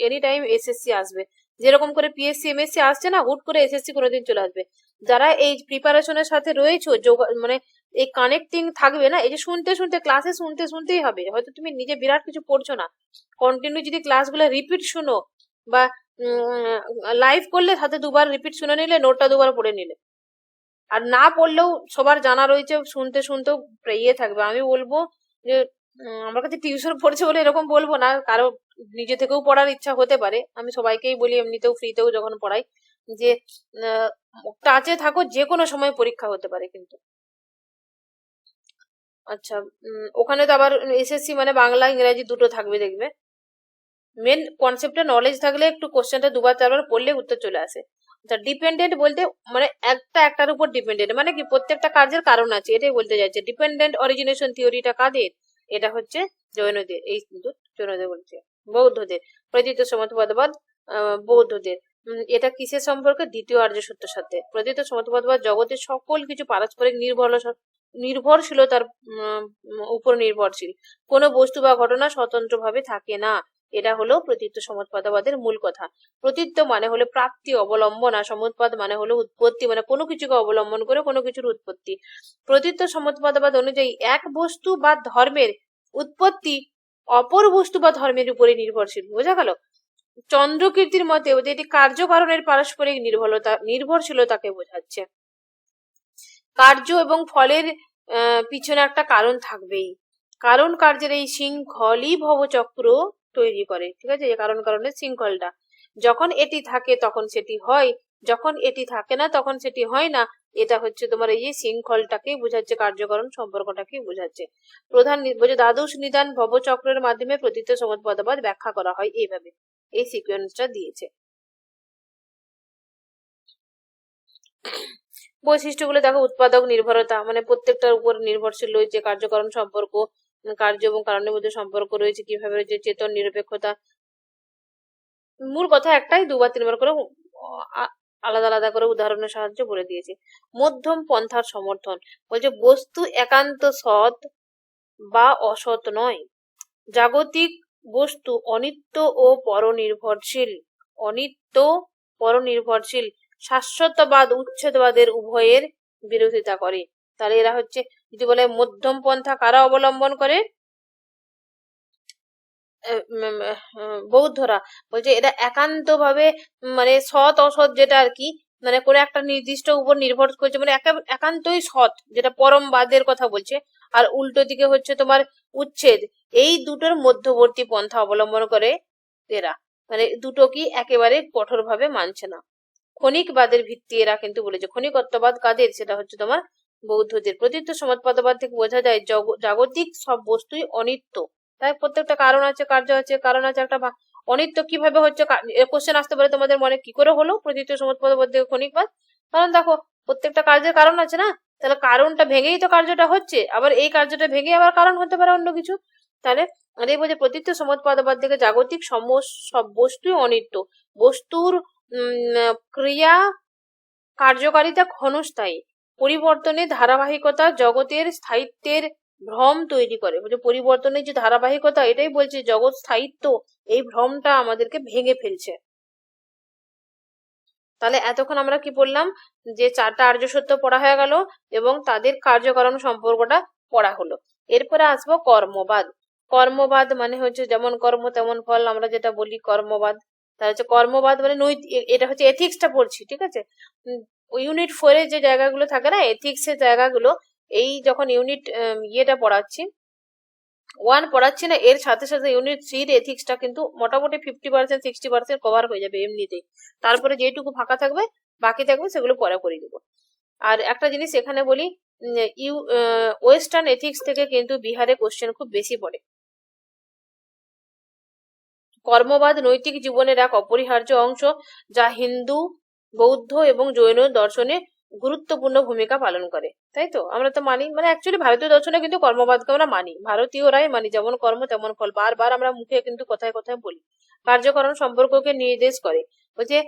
এনি টাইম এসএসসি আসবে, যেরকম করে পিএসসি এমএসসি আসছে না, হুট করে এসএসসি কোনোদিন চলে আসবে। যারা এই প্রিপারেশনের সাথে রয়েছো, মানে এই কানেক্টিং থাকবে না, এই যে শুনতে শুনতে ক্লাসে শুনতেই হবে, হয়তো তুমি নিজে বিরাট কিছু পড়ছো না, কন্টিনিউ যদি ক্লাসগুলো রিপিট শুনো, বা লাইভ করলে সাথে 2বার রিপিট শুনে নিলে, নোটটা 2বার পড়ে নিলে, আর না পড়লেও সবার জানা রয়েছে, শুনতে শুনতেও ইয়ে থাকবে। আমি বলবো যে আমার কাছে টিউশন পড়ছে বলে এরকম বলবো না, কারো নিজে থেকেও পড়ার ইচ্ছা হতে পারে। আমি সবাইকেই বলি, এমনিতেও ফ্রিতেও যখন পড়াই, যে টাচে থাকো, যে কোনো সময় পরীক্ষা হতে পারে কিন্তু। আচ্ছা, ওখানে তো আবার এসএসসি মানে বাংলা ইংরেজি দুটো থাকবে দেখবে। মেন কনসেপ্টে নলেজ থাকলে একটু কোশ্চেনটা দুবার চারবার পড়লে উত্তর চলে আসে। আচ্ছা, ডিপেন্ডেন্ট বলতে মানে একটার উপর ডিপেন্ডেন্ট, মানে কি প্রত্যেকটা কাজের কারণ আছে, এটাই বলতে যাচ্ছে। ডিপেন্ডেন্ট অরিজিনেশন থিওরিটা কাদের? এটা হচ্ছে জৈনদের, এই কিন্তু জৈনদের বলছে, বৌদ্ধদের। প্রতীত সমাজবাদ বৌদ্ধদের। এটা কিসের সম্পর্কে? দ্বিতীয় আর্য সত্যের সাথে। প্রতীত সমাজবাদ জগতের সকল কিছু পারস্পরিক নির্ভরশীলতার উপর নির্ভরশীল। কোনো বস্তু বা ঘটনা স্বতন্ত্রভাবে থাকে না। এটা হলো প্রতীত সমাজবাদের মূল কথা। প্রতীত মানে হলো প্রাপ্তি, অবলম্বন, আর সমাজবাদ মানে হলো উৎপত্তি, মানে কোনো কিছুকে অবলম্বন করে কোনো কিছুর উৎপত্তি। প্রতীত সমাজবাদ অনুযায়ী এক বস্তু বা ধর্মের উৎপত্তি অপর বস্তু বা ধর্মের উপরে নির্ভরশীল। বোঝা গেল? চন্দ্রকীর্তির মতে এটি কার্যকারণের পারস্পরিক নির্ভরশীলতাকে বোঝাচ্ছে। কার্য এবং ফলের পিছনে একটা কারণ থাকবেই। কারণ কার্যের এই শৃঙ্খলই ভবচক্র তৈরি করে। ঠিক আছে, কারণ কারণের শৃঙ্খলটা, যখন এটি থাকে তখন সেটি হয়, যখন এটি থাকে না তখন সেটি হয় না। এটা হচ্ছে তোমার এই যে শৃঙ্খলটাকেই বোঝাচ্ছে, কার্যকরণ সম্পর্কটাকেই বোঝাচ্ছে। প্রধান দ্বাদশ নিদান ভবচক্রের মাধ্যমে প্রতীত সমাজবাদ ব্যাখ্যা করা হয় এইভাবে। এই সিকোয়েন্সটা দিয়েছে। বৈশিষ্ট্যগুলো দেখো, উৎপাদক নির্ভরতা, মানে প্রত্যেকটার উপর নির্ভরশীল রয়েছে। কার্যকরণ সম্পর্ক, কার্য এবং কারণের মধ্যে সম্পর্ক রয়েছে। কিভাবে রয়েছে? চেতন নিরপেক্ষতা। মূল কথা একটাই, দুবার তিনবার করে আলাদা আলাদা করে উদাহরণের সাহায্যে বলে দিয়েছে। মধ্যম পন্থার সমর্থন, বলছে বস্তু একান্ত সৎ বা অসৎ নয়। জাগতিক বস্তু অনিত্য ও পরনির্ভরশীল। অনিত্য, পরনির্ভরশীল। শাশ্বতবাদ উচ্ছেদবাদের উভয়ের বিরোধিতা করে। তাহলে এরা হচ্ছে, যদি বলে মধ্যম পন্থা কারা অবলম্বন করে? বৌদ্ধরা। বলছে এরা একান্ত ভাবে, মানে সৎ অসৎ যেটা আর কি, মানে কোনো একটা নির্দিষ্ট উপর নির্ভর করছে, মানে একান্তই সৎ, যেটা পরমবাদের কথা বলছে। আর উল্টো দিকে হচ্ছে তোমার উচ্ছেদ। এই দুটোর মধ্যবর্তী পন্থা অবলম্বন করে এরা, মানে দুটো কি একেবারে কঠোরভাবে মানছে না। ক্ষণিকবাদের ভিত্তি এরা কিন্তু বলেছে। ক্ষণিকত্ববাদ কাদের? সেটা হচ্ছে তোমার বৌদ্ধদের। প্রতীত সমাজবাদ থেকে বোঝা যায় জাগতিক সব বস্তুই অনিত্য। তাই প্রত্যেকটা কারণ আছে, কার্য আছে, কারণ আছে একটা। অনিত্য কিভাবে হচ্ছে? কোশ্চেন আসতে পারে তোমাদের মনে, কি করে হলো প্রতীত সমাজবাদ থেকে ক্ষণিকবাদ? কারণ দেখো, প্রত্যেকটা কার্যের কারণ আছে না, তাহলে কারণটা ভেঙেই তো কার্যটা হচ্ছে, আবার এই কার্যটা ভেঙে আবার কারণ হতে পারে অন্য কিছু। তাহলে এই বলছে প্রতীত সমাজবাদ থেকে জাগতিক সব বস্তুই অনিত্য। বস্তুর ক্রিয়া কার্যকারিতা ক্ষণস্থায়ী। পরিবর্তনের ধারাবাহিকতা জগতের স্থায়িত্বের ভ্রম তৈরি করে। পরিবর্তনের যে ধারাবাহিকতা, এটাই বলছে জগৎ স্থায়িত্ব, এই ভ্রমটা আমাদেরকে ভেঙে ফেলছে। তাহলে এতক্ষণ আমরা কি বললাম? যে চারটা আর্য সত্য পড়া হয়ে গেল এবং তাদের কার্যকারণ সম্পর্কটা পড়া হলো। এরপরে আসবো কর্মবাদ। কর্মবাদ মানে হচ্ছে যেমন কর্ম তেমন ফল, আমরা যেটা বলি কর্মবাদ। তাহলে হচ্ছে কর্মবাদ মানে এটা হচ্ছে এথিক্সটা পড়ছি, ঠিক আছে। ইউনিট 4 এর যে জায়গাগুলো থাকে না, এথিক্স এর জায়গাগুলো, এই যখন ইউনিট ইয়েটা পড়াচ্ছি 1 পড়াচ্ছি না, এর সাথে সাথে ইউনিট 3 এর এথিক্সটা কিন্তু মোটামুটি 50% 60% কভার হয়ে যাবে এমনিতেই। তারপরে যেটুকু ফাঁকা থাকবে, বাকি থাকবে, সেগুলো পরে করে দিব। আর একটা জিনিস এখানে বলি, ওয়েস্টার্ন এথিক্স থেকে কিন্তু বিহারে কোশ্চেন খুব বেশি পড়ে। কর্মবাদ নৈতিক জীবনের এক অপরিহার্য অংশ, যা হিন্দু, বৌদ্ধ এবং জৈন দর্শনে গুরুত্বপূর্ণ ভূমিকা পালন করে। তাই তো আমরা তো মানি, মানে অ্যাকচুয়ালি ভারতীয় দর্শনে কিন্তু কর্মবাদকে আমরা মানি, ভারতীয়রাই মানি। যেমন কর্ম তেমন ফল, বারবার আমরা মুখে কিন্তু কথায় কথায় বলি। কার্যকরণ সম্পর্ককে নির্দেশ করে। বলছে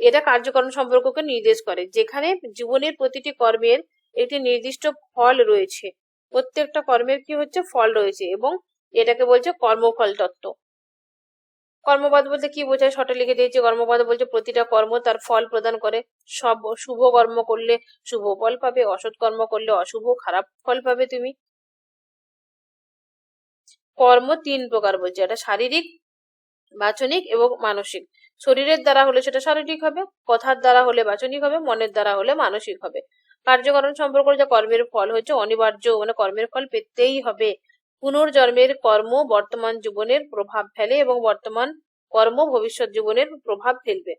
এটা কার্যকরণ সম্পর্ককে নির্দেশ করে, যেখানে জীবনের প্রতিটি কর্মের একটি নির্দিষ্ট ফল রয়েছে। প্রত্যেকটা কর্মের কি হচ্ছে? ফল রয়েছে, এবং এটাকে বলছে কর্মফল তত্ত্ব। কর্মবাদ বলতে কি বোঝায়? শর্টে লিখে দিয়েছি। কর্মবাদ বলছে প্রতিটা কর্ম তার ফল প্রদান করে। সব শুভ কর্ম করলে শুভ ফল পাবে, অসৎ কর্ম করলে অশুভ খারাপ ফল পাবে তুমি। কর্ম 3 প্রকার বলছে, এটা শারীরিক, বাচনিক এবং মানসিক। শরীরের দ্বারা হলে সেটা শারীরিক হবে, কথার দ্বারা হলে বাচনিক হবে, মনের দ্বারা হলে মানসিক হবে। কার্যকরণ সম্পর্ক যে কর্মের ফল হচ্ছে অনিবার্য, মানে কর্মের ফল পেতেই হবে। পুনর্জন্মের কর্ম বর্তমান জীবনের প্রভাব ফেলে এবং বর্তমান কর্ম ভবিষ্যৎ জীবনের প্রভাব ফেলবে।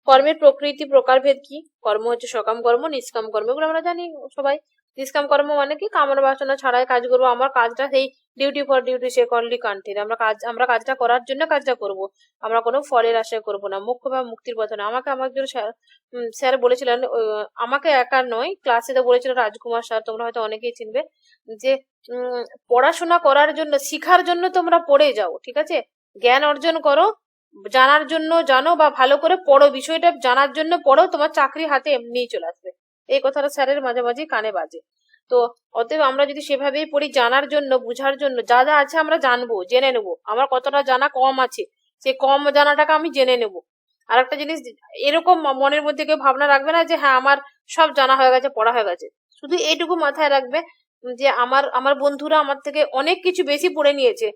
কর্মের প্রকৃতি প্রকারভেদ কি? কর্ম হচ্ছে সকাম কর্ম, নিষ্কাম কর্ম, এগুলো আমরা জানি সবাই। নিষ্কাম কর্ম মানে কি? কামনা বাসনা ছাড়াই কাজ করবো, আমার কাজটা সেই ডিউটি ফর ডিউটি সে করলি কান্ট্রি, আমরা কাজটা করার জন্য কাজটা করব, আমরা কোনো ফলের আশায় করব না। মোক্ষ বা মুক্তির পথ না। আমাকে আমার একজন স্যার বলেছিলেন, আমাকে একা নয়, ক্লাসে বলেছিল রাজকুমার স্যার, তোমরা হয়তো অনেকেই চিনবে, যে পড়াশোনা করার জন্য, শিখার জন্য তোমরা পড়ে যাও, ঠিক আছে, জ্ঞান অর্জন করো, জানার জন্য জানো বা ভালো করে পড়ো, বিষয়টা জানার জন্য পড়ো, তোমার চাকরি হাতে এমনিই চলে আসবে। এই কথাটা স্যারের মাঝে মাঝে কানে বাজে। তো অতএব আমরা যদি সেভাবেই পড়ি, জানার জন্য, বুঝার জন্য, যা যা আছে আমরা জানবো, জেনে নেবো, আমার কতটা জানা কম আছে সেই কম জানাটাকে আমি জেনে নেব। আর একটা জিনিস, এরকম মনের মধ্যে কেউ ভাবনা রাখবে না যে হ্যাঁ আমার সব জানা হয়ে গেছে, পড়া হয়ে গেছে। শুধু এইটুকু মাথায় রাখবে যে আমার বন্ধুরা আমার থেকে অনেক কিছু বেশি পড়ে নিয়েছে,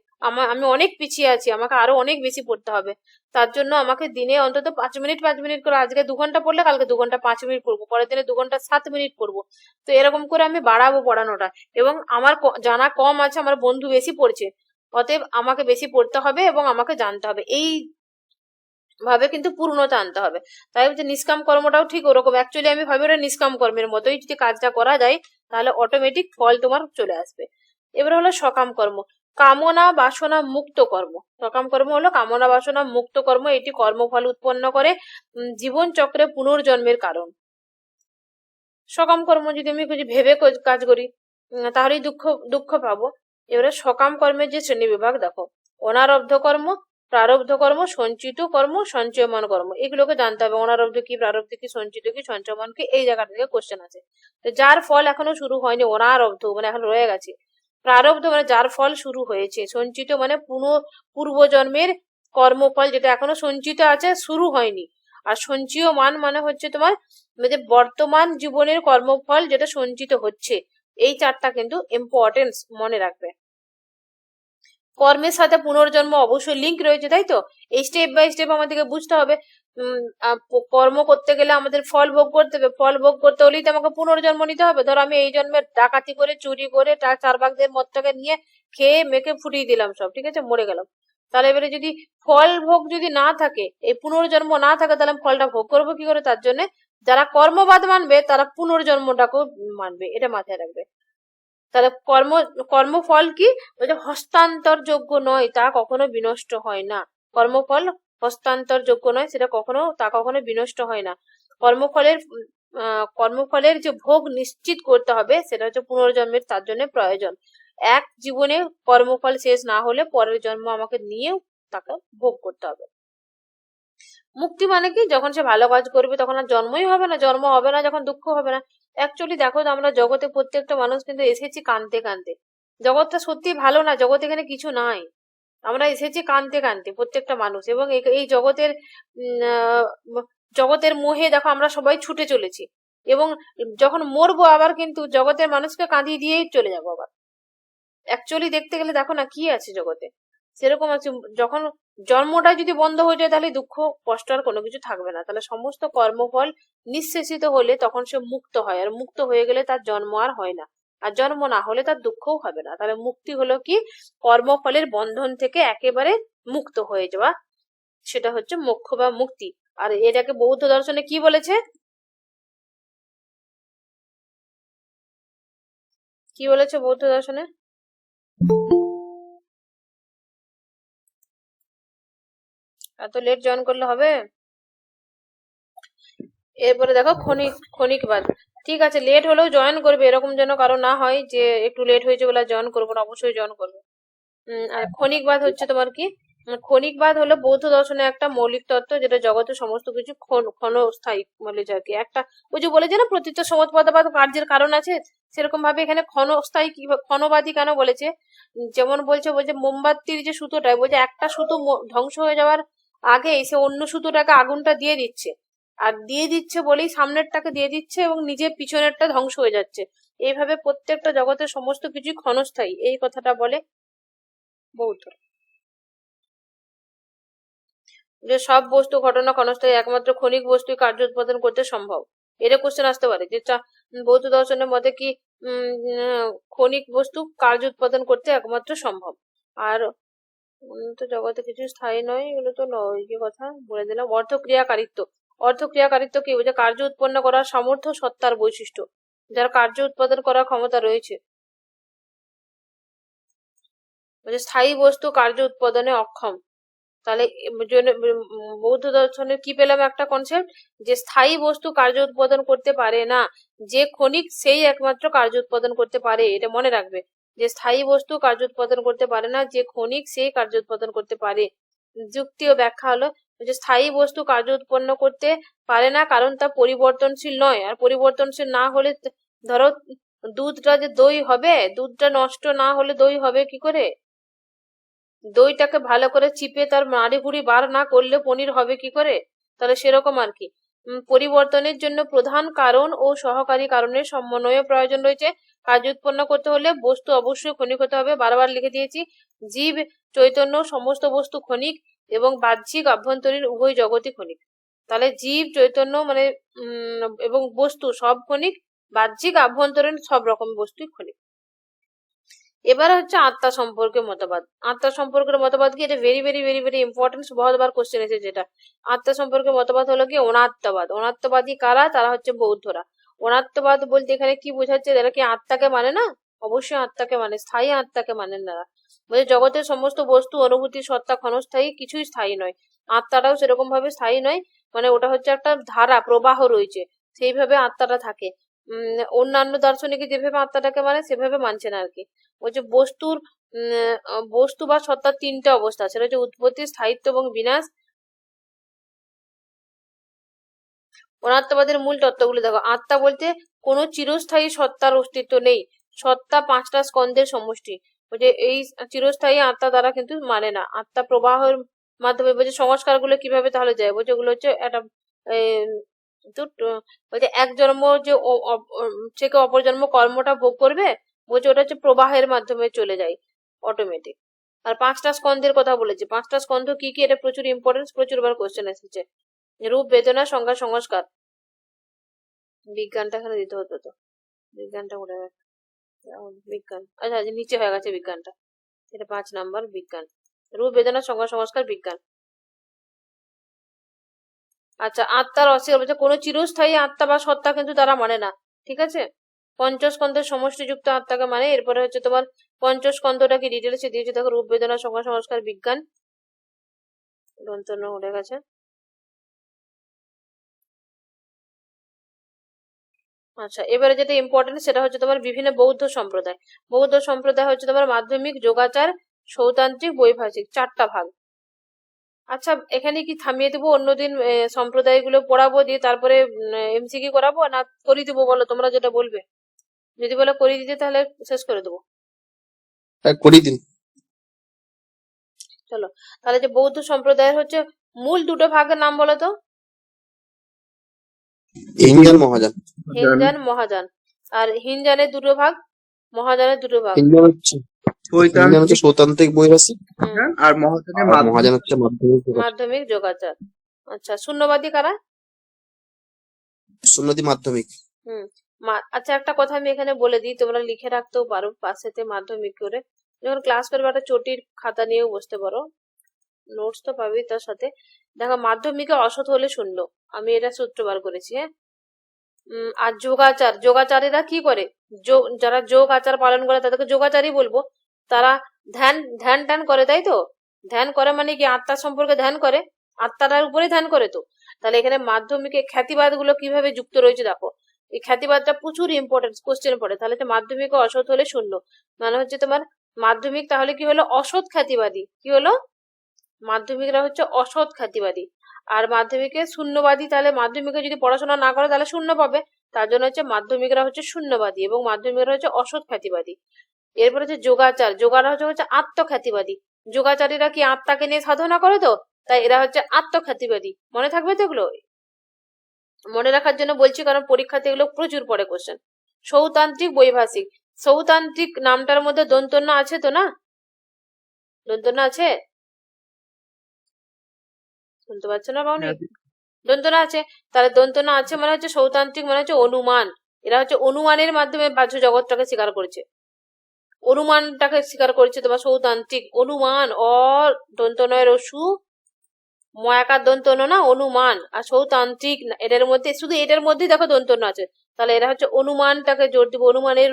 আমি অনেক পিছিয়ে আছি, আমাকে আরো অনেক বেশি পড়তে হবে। তার জন্য আমাকে দিনে অন্তত 5 মিনিট করে, আজকে 2 ঘন্টা পড়লে কালকে 2 ঘন্টা 5 মিনিট পড়বো, পরের দিনে 2 ঘন্টা 7 মিনিট পড়বো। তো এরকম করে আমি বাড়াবো পড়ানোটা। এবং আমার জানা কম আছে, আমার বন্ধু বেশি পড়ছে, অতএব আমাকে বেশি পড়তে হবে এবং আমাকে জানতে হবে, এই ভাবে কিন্তু পূর্ণতা আনতে হবে। তাই হচ্ছে নিষ্কাম কর্মটাও ঠিক ওরকম। অ্যাকচুয়ালি আমি ভাবি ওটা নিষ্কাম কর্মের মতোই, যদি কাজটা করা যায় তাহলে অটোমেটিক ফল তোমার চলে আসবে। এবার হলো সকাম কর্ম, কামনা বাসনা মুক্ত কর্ম। সকাম কর্ম হলো কামনা বাসনা মুক্ত কর্ম, এটি কর্মফল উৎপন্ন করে, জীবন চক্রে পুনর্জন্মের কারণ। সকাম কর্ম যদি আমি ভেবে কাজ করি তাহলেই দুঃখ পাবো। এবারে সকাম কর্মের যে শ্রেণী বিভাগ দেখো, অনারব্ধ কর্ম, প্রারব্ধ কর্ম, সঞ্চিত কর্ম, সঞ্চয়মান কর্ম, এগুলোকে জানতে হবে। অনারব্ধ কি, প্রারব্ধ কি, সঞ্চিত কি, সঞ্চয়মান কি, এই জায়গা থেকে কোশ্চেন আছে। তো যার ফল এখনো শুরু হয়নি, অনারব্ধ মানে এখন রয়ে গেছে, প্রারব্ধ মানে যার ফল শুরু হয়েছে, সঞ্চিত মানে পূর্বজন্মের কর্মফল যেটা এখনো সঞ্চিত আছে, শুরু হয়নি। আর সঞ্চয়মান মানে হচ্ছে তোমার যে বর্তমান জীবনের কর্মফল যেটা সঞ্চিত হচ্ছে। এই চারটা কিন্তু ইম্পর্টেন্স, মনে রাখবে। কর্মের সাথে পুনর্জন্ম অবশ্যই লিঙ্ক রয়েছে, তাই তো? এই স্টেপ বাই স্টেপ আমাদেরকে বুঝতে হবে। কর্ম করতে গেলে আমাদের ফল ভোগ করতে হবে, ফল ভোগ করতে হলেই তো আমাকে পুনর্জন্ম নিতে হবে। ধরো আমি এই জন্মে ডাকাতি করে, চুরি করে, চারবাকদের মদটাকে নিয়ে খেয়ে মেখে ফুটিয়ে দিলাম সব, ঠিক আছে, মরে গেলাম। তাহলে এবারে যদি ফল ভোগ যদি না থাকে, এই পুনর্জন্ম না থাকে, তাহলে ফলটা ভোগ করবো কি করে? তার জন্য যারা কর্মবাদ মানবে তারা পুনর্জন্মটাকেও মানবে, এটা মাথায় রাখবে। তাহলে কর্মফল কি? বলছে হস্তান্তর যোগ্য নয়, তা কখনো বিনষ্ট হয় না। কর্মফল হস্তান্তর যোগ্য নয়, সেটা কখনো বিনষ্ট হয় না। কর্মফলের যে ভোগ নিশ্চিত করতে হবে, সেটা হচ্ছে পুনর্জন্মের তার জন্য প্রয়োজন। এক জীবনে কর্মফল শেষ না হলে পরের জন্ম আমাকে নিয়েও তাকে ভোগ করতে হবে। মুক্তি মানে কি? যখন সে ভালো কাজ করবে তখন আর জন্মই হবে না, জন্ম হবে না যখন দুঃখ হবে না। অ্যাকচুয়ালি দেখো, আমরা জগতে প্রত্যেকটা মানুষ কিন্তু এসেছি কাঁদতে কাঁদতে। জগৎটা সত্যি ভালো না, জগৎ এখানে কিছু নাই, আমরা এসেছি কাঁদতে কাঁদতে প্রত্যেকটা মানুষ। এবং এই জগতের মোহে দেখো আমরা সবাই ছুটে চলেছি, এবং যখন মরবো আবার কিন্তু জগতের মানুষকে কাঁদিয়ে দিয়েই চলে যাবো আবার। অ্যাকচুয়ালি দেখতে গেলে দেখো না কি আছে জগতে, সেরকম আছে। যখন জন্মটা যদি বন্ধ হয়ে যায় তাহলে দুঃখ কষ্ট আর কোনো কিছু থাকবে না। তাহলে সমস্ত কর্মফল নিঃশেষিত হলে তখন সে মুক্ত হয়, আর মুক্ত হয়ে গেলে তার জন্ম আর হয় না, আর জন্ম না হলে তার দুঃখও হবে না। তাহলে মুক্তি হলো কি? কর্মফলের বন্ধন থেকে একেবারে মুক্ত হয়ে যাওয়া, সেটা হচ্ছে মোক্ষ বা মুক্তি। আর এটাকে বৌদ্ধ দর্শনে কি বলেছে? কি বলেছে বৌদ্ধ দর্শনে? এত লেট জয়েন করলে হবে? এরপরে দেখো ক্ষণিকবাদ। ঠিক আছে, লেট হলেও জয়েন করবে, এরকম যেন কারো না হয় যে একটু লেট হয়েছে বলে জয়েন করবো না, অবশ্যই জয়েন করবে। আর ক্ষণিকবাদ হচ্ছে তোমার কি? ক্ষণিকবাদ হলো বৌদ্ধ দর্শনের একটা মৌলিক তত্ত্ব, যেটা জগতের সমস্ত কিছু ক্ষণস্থায়ী বলে যায়। একটা ওই যে বলেছে না, প্রতীচ্য সমুৎপত্তিবাদ কার্যের কারণ আছে, সেরকম ভাবে এখানে ক্ষণস্থায়ী ক্ষণবাদী কেন বলেছে? যেমন বলছে মোমবাতির যে সুতোটা, বলছে একটা সুতো ধ্বংস হয়ে যাওয়ার আগে সে অন্য সুতোটাকে আগুনটা দিয়ে দিচ্ছে, আর দিয়ে দিচ্ছে বলেই সামনেরটাকে দিয়ে দিচ্ছে এবং নিজের পিছনেরটা ধ্বংস হয়ে যাচ্ছে। এইভাবে প্রত্যেকটা জগতের সমস্ত কিছু ক্ষণস্থায়ী, এই কথাটা বলে বৌদ্ধ। যে সব বস্তু ঘটনা ক্ষণস্থায়ী, একমাত্র ক্ষণিক বস্তু কার্য উৎপাদন করতে সম্ভব। এটা কোশ্চেন আসতে পারে যে বৌদ্ধ দর্শনের মতে কি ক্ষণিক বস্তু কার্য উৎপাদন করতে একমাত্র সম্ভব। আর তো জগতে কিছু স্থায়ী নয়, এগুলো তো নয়, কি কথা বলে দিলাম। অর্থক্রিয়াকারিত্ব, অর্থক্রিয়াকারিত্ব কি বোঝায়? কার্য উৎপন্ন করার সামর্থ্য সত্তার বৈশিষ্ট্য, যার কার্য উৎপাদন করার ক্ষমতা রয়েছে। স্থায়ী বস্তু কার্য উৎপাদনে অক্ষম। তাহলে বৌদ্ধ দর্শনে কি পেলাম? একটা কনসেপ্ট, যে স্থায়ী বস্তু কার্য উৎপাদন করতে পারে না, যে ক্ষণিক সেই একমাত্র কার্য উৎপাদন করতে পারে। এটা মনে রাখবে, যে স্থায়ী বস্তু কার্য উৎপাদন করতে পারে না, যে ক্ষণিক সেই কার্য উৎপাদন করতে পারে। যুক্তি ও ব্যাখ্যা হলো যে স্থায়ী বস্তু কার্য উৎপন্ন করতে পারে না কারণ তা পরিবর্তনশীল নয়। আর পরিবর্তনশীল না হলে, ধরো দুধটা যে দই হবে, দুধটা নষ্ট না হলে দই হবে কি করে? দইটাকে ভালো করে চিপে তার নাড়ি ভুড়ি বার না করলে পনির হবে কি করে? তাহলে সেরকম আর কি। পরিবর্তনের জন্য প্রধান কারণ ও সহকারী কারণের সমন্বয় প্রয়োজন রয়েছে। কার্য উৎপন্ন করতে হলে বস্তু অবশ্যই ক্ষণিক হতে হবে। বারবার লিখে দিয়েছি, জীব, চৈতন্য, সমস্ত বস্তু ক্ষণিক এবং বাহ্যিক আভ্যন্তরীণ উভয় জগতই ক্ষণিক। তাহলে জীব, চৈতন্য মানে এবং বস্তু সব ক্ষণিক, বাহ্যিক আভ্যন্তরীণ সব রকম বস্তুই ক্ষণিক। এবার হচ্ছে আত্মা সম্পর্কে মতবাদ। আত্মা সম্পর্কের মতবাদ কি? এটা very very very very important, বহুতবার কোশ্চেন এসেছে যেটা। আত্মা সম্পর্কে মতবাদ হলো কি? অনাত্মবাদ। অনাত্মবাদী কারা? তারা হচ্ছে বৌদ্ধরা। অনাত্মবাদ বলতে এখানে কি বোঝাচ্ছে? এরা কি আত্মাকে মানে না? অবশ্যই আত্মাকে মানে, স্থায়ী আত্মাকে মানেন না। বলছে জগতের সমস্ত বস্তু, অনুভূতি, সত্তা ক্ষণস্থায়ী, কিছুই স্থায়ী নয়। আত্মাটাও সেরকম ভাবে স্থায়ী নয়, মানে ওটা হচ্ছে একটা ধারা, প্রবাহ রয়েছে, সেইভাবে আত্মাটা থাকে। অন্যান্য দার্শনিক যেভাবে আত্মাটাকে মানে সেভাবে মানছে না আর কি। বলছে বস্তু বা সত্তার তিনটা অবস্থা, সেটা হচ্ছে উৎপত্তি, স্থায়িত্ব এবং বিনাশ। অনাত্মবাদের মূল তত্ত্বগুলো দেখো। আত্মা বলতে কোনো চিরস্থায়ী সত্তার অস্তিত্ব নেই। সত্তা পাঁচটা স্কন্ধের সমষ্টি। বলছে এই চিরস্থায়ী আত্মা দ্বারা কিন্তু মানে না। আত্মা প্রবাহের মাধ্যমে, বলছে সংস্কার গুলো কিভাবে তাহলে যায়? বলছে ওগুলো হচ্ছে একটা বলছে এক জন্ম যে থেকে অপর জন্ম কর্মটা ভোগ করবে, বলছে ওটা হচ্ছে প্রবাহের মাধ্যমে চলে যায় অটোমেটিক। আর পাঁচটা স্কন্ধের কথা বলেছে। পাঁচটা স্কন্ধ কি কি? এটা প্রচুর ইম্পর্টেন্স, প্রচুর বার কোশ্চেন এসেছে। রূপ, বেদনা, সংজ্ঞা, সংস্কার। বিজ্ঞানটা এখানে দিতে হতো, তো বিজ্ঞানটা উঠে গেছে। বিজ্ঞান, আচ্ছা নিচে হয়ে গেছে বিজ্ঞানটা। এটা 5 নাম্বার বিজ্ঞান। রূপ, বেদনা, সংজ্ঞা, সংস্কার, বিজ্ঞান। আচ্ছা, আত্মার অস্বীকার বলছে কোনো চিরস্থায়ী আত্মা বা সত্তা কিন্তু তারা মানে না, ঠিক আছে। পঞ্চস্কন্ধের সমষ্টিযুক্ত আত্মাকে মানে। এরপরে হচ্ছে তোমার পঞ্চস্কন্ধটা কি ডিটেলসে দিয়েছে দেখো। রূপ, বেদনা, সংজ্ঞা, সংস্কার, বিজ্ঞান। দন্তন্য উঠে গেছে। আচ্ছা, এবারে যেটা ইম্পর্টেন্ট সেটা হচ্ছে তোমার বিভিন্ন বৌদ্ধ সম্প্রদায়। বৌদ্ধ সম্প্রদায় হচ্ছে তোমার মাধ্যমিক, যোগাচার, সৌতান্ত্রিক, বৈভাষিক, 4টা ভাগ। আচ্ছা, এখানে কি থামিয়ে দেবো? অন্যদিন সম্প্রদায়গুলো পড়াবো, দিয়ে তারপরে এমসিকিউ করাবো, না করিয়ে দেবো? বলো তোমরা যেটা বলবে। যদি বলো করিয়ে দিতে তাহলে শেষ করে দেবো। করিয়ে দিন। চলো, তাহলে যে বৌদ্ধ সম্প্রদায়ের হচ্ছে মূল দুটো ভাগের নাম বলো তো। হিনজান, মহাযান। হিনজান, মহাযান। আর হিনজানের দুটো ভাগ, মহাযানের দুটো ভাগ। হিনজান হচ্ছে সৌতান্ত্রিক, বৈভাষিক, আর মহাযানের মহাযান হচ্ছে মাধ্যমিক, যোগাচার। আচ্ছা, শূন্যবাদী কারা? সুন্নতি মাধ্যমিক। আচ্ছা, একটা কথা আমি এখানে বলে দিই, তোমরা লিখে রাখতেও পারো পাশেতে, মাধ্যমিক করে যখন ক্লাস করবে একটা চটির খাতা নিয়েও বসতে পারো, নোটস তো পাবেই তার সাথে। দেখো, মাধ্যমিকে অসৎ হলে শূন্য, আমি এটা সূত্র বার করেছি। হ্যাঁ, আর যোগাচার, যোগাচারীরা কি করে? যারা যোগ আচার পালন করে তাদেরকে যোগাচারী বলবো। তারা ধ্যান ধ্যান ট্যান করে, তাই তো। ধ্যান করে মানে কি? আত্মার সম্পর্কে ধ্যান করে, আত্মাটার উপরে ধ্যান করে। তো তাহলে এখানে মাধ্যমিকে খ্যাতিবাদ গুলো কিভাবে যুক্ত রয়েছে দেখো। এই খ্যাতিবাদটা প্রচুর ইম্পর্টেন্ট, কোশ্চেন পড়ে। তাহলে মাধ্যমিকে অসৎ হলে শূন্য মানে হচ্ছে তোমার মাধ্যমিক তাহলে কি হলো? অসৎ খ্যাতিবাদী। কি হলো? মাধ্যমিকরা হচ্ছে অসৎ খ্যাতিবাদী। আর মাধ্যমিকে শূন্যবাদী, তাহলে মাধ্যমিকে যদি পড়াশোনা না করে তাহলে শূন্য পাবে। তার জন্য হচ্ছে মাধ্যমিকরা হচ্ছে শূন্যবাদী এবং মাধ্যমিকরা হচ্ছে অসৎ খ্যাতিবাদী। এরপর হচ্ছে যোগাচার, যোগারা হচ্ছে আত্মখ্যাতিবাদী। যোগাচারীরা কি আত্মাকে নিয়ে সাধনা করে, তো তাই এরা হচ্ছে আত্মখ্যাতিবাদী। মনে থাকবে তো এগুলো, মনে রাখার জন্য বলছি, কারণ পরীক্ষাতে এগুলো প্রচুর পড়ে কোশ্চেন। সৌতান্ত্রিক, বৈভাষিক। সৌতান্ত্রিক নামটার মধ্যে দন্তন্য আছে তো না? দন্তন্য আছে? শুনতে পাচ্ছ না পাওনি? দন্তনা আছে। তাহলে দন্তনা আছে মানে হচ্ছে সৌতান্ত্রিক মানে হচ্ছে অনুমান। এরা হচ্ছে অনুমানের মাধ্যমে বাহ্য জগৎটাকে স্বীকার করেছে, অনুমানটাকে স্বীকার করেছে তোমার সৌতান্ত্রিক। অনুমান দন্ত নয় রসু, ময়াকার দন্ত না, অনুমান। আর সৌতান্ত্রিক এটার মধ্যে, শুধু এটার মধ্যেই দেখো দন্ত আছে, তাহলে এরা হচ্ছে অনুমানটাকে জোর দিব, অনুমানের